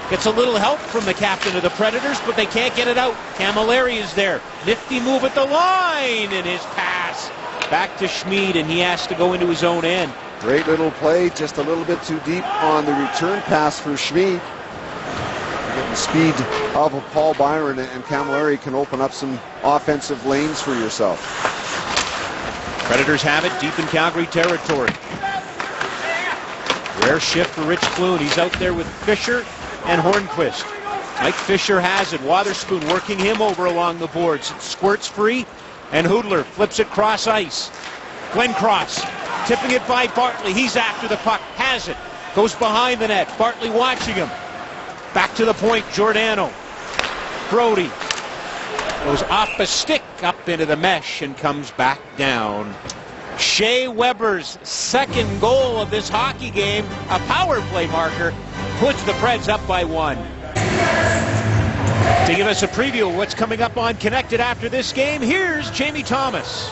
gets a little help from the captain of the Predators, but they can't get it out. Camilleri is there. Nifty move at the line, and his pass back to Schmid, and he has to go into his own end. Great little play, just a little bit too deep on the return pass for Schmid. Getting the speed of Paul Byron, and Camilleri can open up some offensive lanes for yourself. Predators have it deep in Calgary territory. Rare shift for Rich Clune. He's out there with Fisher and Hornquist. Mike Fisher has it. Wotherspoon working him over along the boards. It squirts free, and Hoodler flips it cross ice. Glencross tipping it by Bartley. He's after the puck. Has it. Goes behind the net. Bartley watching him. Back to the point. Giordano. Brody. Goes off the stick up into the mesh and comes back down. Shea Weber's second goal of this hockey game, a power play marker, puts the Preds up by 1. To give us a preview of what's coming up on Connected after this game, here's Jamie Thomas.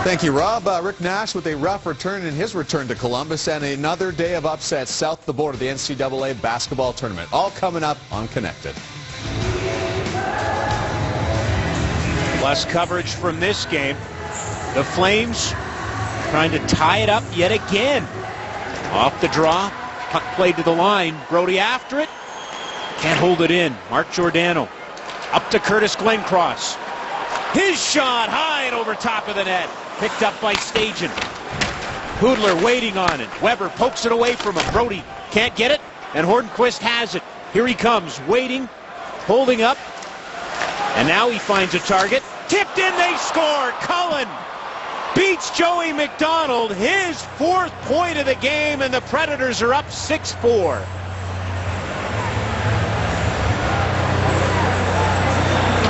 Thank you, Rob. Rick Nash with a rough return in his return to Columbus, and another day of upsets south the border, the NCAA basketball tournament. All coming up on Connected. Plus coverage from this game. The Flames trying to tie it up yet again. Off the draw, puck played to the line. Brody after it. Can't hold it in. Mark Giordano up to Curtis Glencross. His shot high and over top of the net. Picked up by Stajan. Hoodler waiting on it. Weber pokes it away from him. Brody can't get it, and Hornquist has it. Here he comes, waiting, holding up, and now he finds a target. Tipped in, they score. Cullen beats Joey McDonald, his 4th point of the game, and the Predators are up 6-4.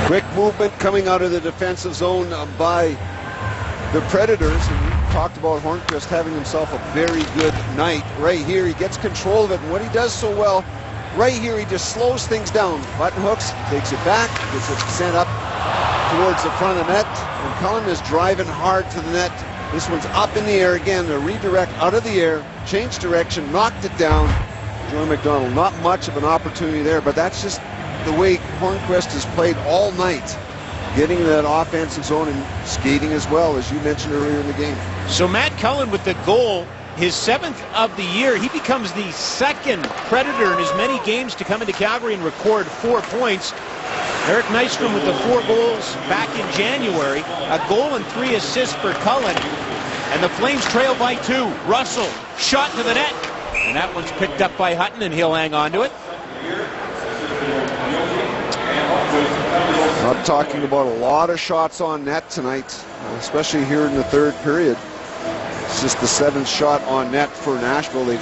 Quick movement coming out of the defensive zone by the Predators, and we talked about Hornquist having himself a very good night. Right here, he gets control of it, and what he does so well, right here, he just slows things down. Button hooks, takes it back, gets it sent up towards the front of net, and Cullen is driving hard to the net. This one's up in the air again, a redirect out of the air, changed direction, knocked it down. Joey McDonald, not much of an opportunity there, but that's just the way Hornquist has played all night, getting to that offensive zone and skating as well, as you mentioned earlier in the game. So Matt Cullen with the goal, his 7th of the year. He becomes the 2nd Predator in as many games to come into Calgary and record 4 points. Eric Nystrom with the 4 goals back in January. A goal and 3 assists for Cullen. And the Flames trail by 2. Russell, shot to the net. And that one's picked up by Hutton, and he'll hang on to it. Not talking about a lot of shots on net tonight, especially here in the 3rd period. It's just the 7th shot on net for Nashville. They've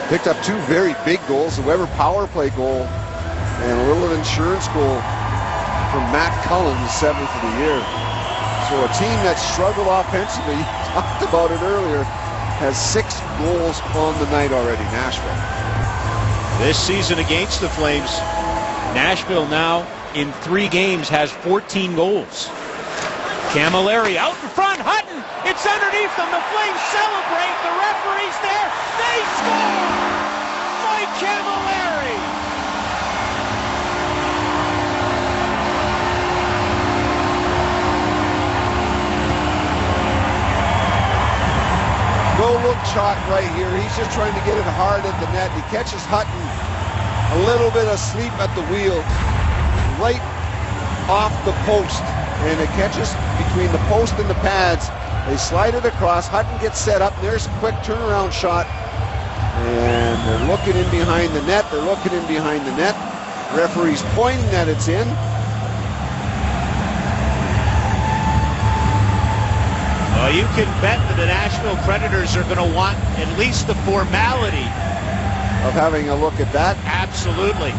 picked up 2 very big goals, the Weber power play goal and a little insurance goal from Matt Cullen, the 7th of the year. So a team that struggled offensively, you talked about it earlier, has 6 goals on the night already, Nashville. This season against the Flames, Nashville now in 3 games has 14 goals. Camilleri out in front, Hutton, it's underneath them, the Flames celebrate, the referee's there, they score! Mike Camilleri! No look shot right here, he's just trying to get it hard at the net. He catches Hutton a little bit asleep at the wheel, right off the post, and it catches between the post and the pads. They slide it across. Hutton gets set up. There's a quick turnaround shot, and they're looking in behind the net. They're looking in behind the net. Referee's pointing that it's in. Well, you can bet that the Nashville Predators are going to want at least the formality of having a look at that. Absolutely.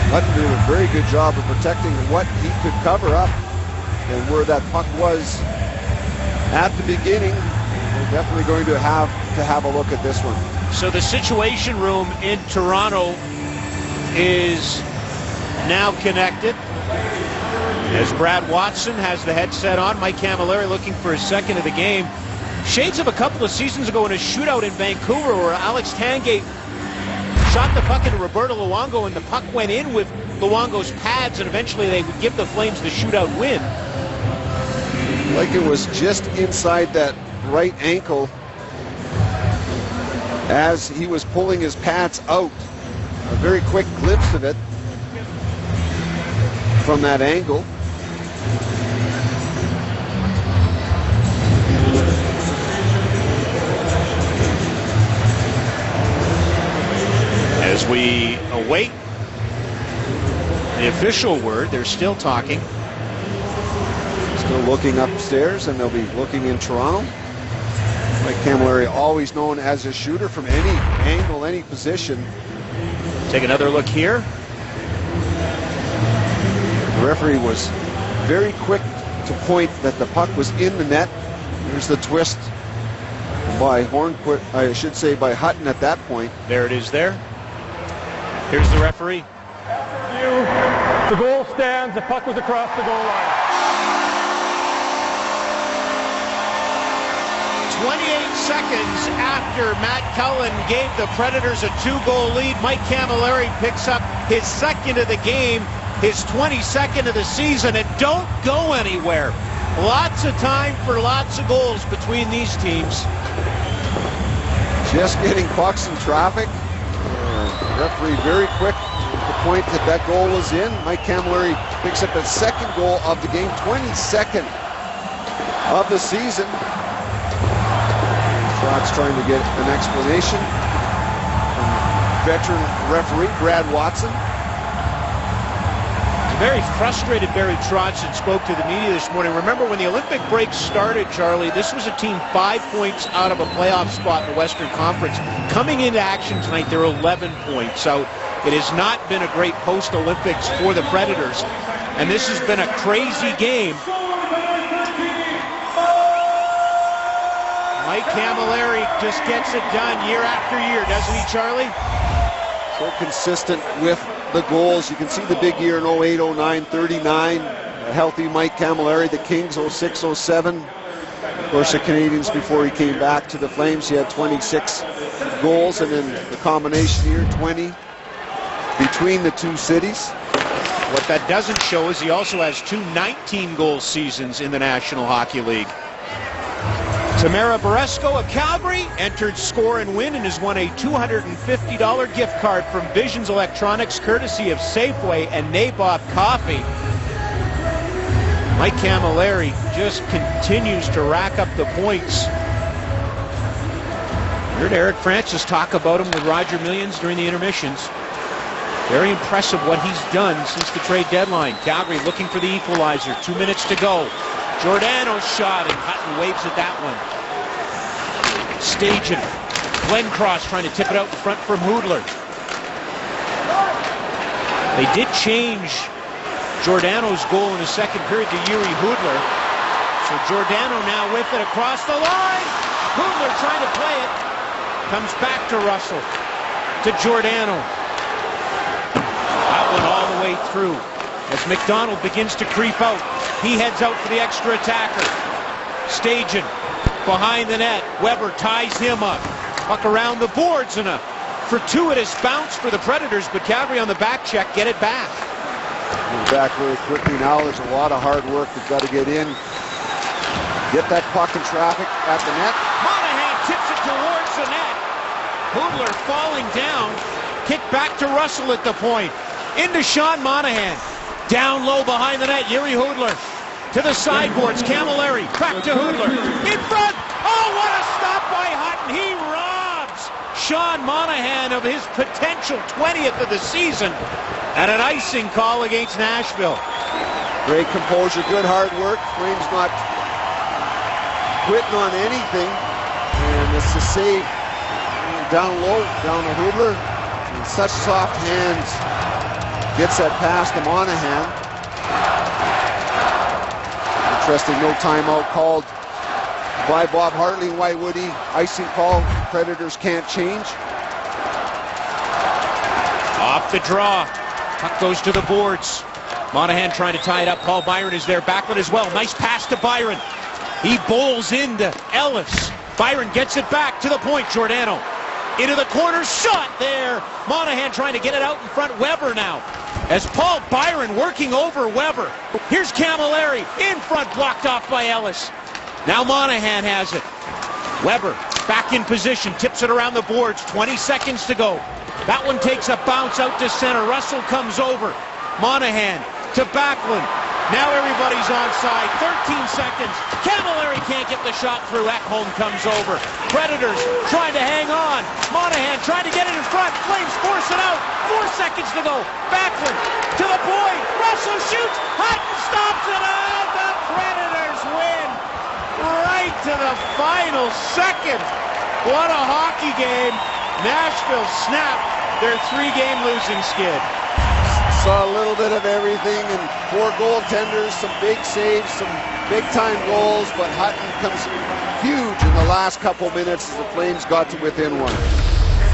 Hutton did a very good job of protecting what he could cover up, and where that puck was at the beginning. We're definitely going to have a look at this one. So the Situation Room in Toronto is now connected. As Brad Watson has the headset on, Mike Camilleri looking for his 2nd of the game. Shades of a couple of seasons ago in a shootout in Vancouver where Alex Tangate shot the puck into Roberto Luongo, and the puck went in with Luongo's pads, and eventually they would give the Flames the shootout win. Like it was just inside that right ankle as he was pulling his pads out. A very quick glimpse of it from that angle. As we await the official word, they're still talking. Still looking upstairs, and they'll be looking in Toronto. Mike Camilleri, always known as a shooter from any angle, any position. Take another look here. The referee was very quick to point that the puck was in the net. Here's the twist by Hornquist, I should say by Hutton at that point. There it is there. Here's the referee. The goal stands. The puck was across the goal line. 28 seconds after Matt Cullen gave the Predators a 2-goal lead, Mike Camilleri picks up his second of the game, his 22nd of the season, and don't go anywhere. Lots of time for lots of goals between these teams. Just getting pucks in traffic. Referee very quick to point that that goal was in. Mike Camilleri picks up his second goal of the game, 22nd of the season. Trotz trying to get an explanation from veteran referee Brad Watson. Very frustrated Barry Trotz spoke to the media this morning. Remember when the Olympic break started, Charlie, this was a team 5 points out of a playoff spot in the Western Conference. Coming into action tonight, they're 11 points out. It has not been a great post-Olympics for the Predators, and this has been a crazy game. Mike Camilleri just gets it done year after year, doesn't he, Charlie? So consistent with the goals. You can see the big year in 08, 09, 39. A healthy Mike Camilleri, the Kings 06, 07. Of course, the Canadians before he came back to the Flames, he had 26 goals, and then the combination here, 20 between the two cities. What that doesn't show is he also has 2 19-goal seasons in the National Hockey League. Tamara Boresko of Calgary entered Score and Win and has won a $250 gift card from Visions Electronics, courtesy of Safeway and Nabob Coffee. Mike Camilleri just continues to rack up the points. Heard Eric Francis talk about him with Roger Millions during the intermissions. Very impressive what he's done since the trade deadline. Calgary looking for the equalizer. 2 minutes to go. Giordano's shot, and Hutton waves at that one. Stajan. Glenn Cross trying to tip it out in front from Hoodler. They did change Giordano's goal in the second period to Yuri Hoodler. So Giordano now with it across the line. Hoodler trying to play it. Comes back to Russell. To Giordano. That one all the way through. As McDonald begins to creep out, he heads out for the extra attacker. Stajan behind the net. Weber ties him up. Puck around the boards and a fortuitous bounce for the Predators, but Calgary on the back check get it back. Back very quickly now. There's a lot of hard work. They've got to get in. Get that puck in traffic at the net. Monahan tips it towards the net. Hoodler falling down. Kick back to Russell at the point. Into Sean Monahan. Down low behind the net, Yuri Hoodler. To the sideboards, Camilleri. Back to Hoodler. In front. Oh, what a stop by Hutton. He robs Sean Monahan of his potential 20th of the season. And an icing call against Nashville. Great composure, good hard work. Flames not quitting on anything. And it's a save down low, down to Hoodler. And such soft hands. Gets that pass to Monahan. Interesting, no timeout called by Bob Hartley and Why would he? Icing call, Predators can't change. Off the draw. Puck goes to the boards. Monahan trying to tie it up. Paul Byron is there. Backlund as well. Nice pass to Byron. He bowls into Ellis. Byron gets it back to the point. Giordano into the corner. Shot there. Monahan trying to get it out in front. Weber now. As Paul Byron working over Weber. Here's Camilleri in front, blocked off by Ellis. Now Monahan has it. Weber back in position, tips it around the boards. 20 seconds to go. That one takes a bounce out to center. Russell comes over. Monahan to Backlund. Now everybody's onside. 13 seconds. Camilleri can't get the shot through. Ekholm comes over. Predators trying to hang on. Monahan trying to get it in front. Flames force it out. 4 seconds to go. Backlund to the point. Russell shoots. Hutton stops it out. The Predators win. Right to the final second. What a hockey game. Nashville snapped their 3-game losing skid. Saw a little bit of everything, and 4 goaltenders, some big saves, some big-time goals, but Hutton comes huge in the last couple minutes as the Flames got to within 1.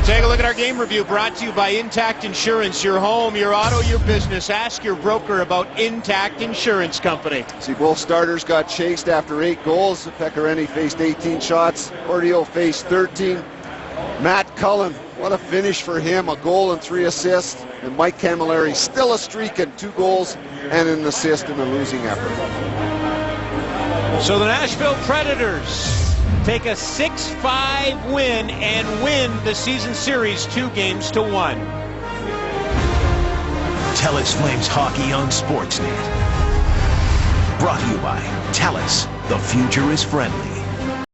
Take a look at our game review brought to you by Intact Insurance. Your home, your auto, your business. Ask your broker about Intact Insurance Company. See, both starters got chased after 8 goals. Pecorini faced 18 shots. Ordio faced 13. Matt Cullen, what a finish for him. A goal and 3 assists. And Mike Camilleri still a streak and 2 goals and an assist in a losing effort. So the Nashville Predators take a 6-5 win and win the season series 2-1. Telus Flames Hockey on Sportsnet. Brought to you by Telus. The future is friendly.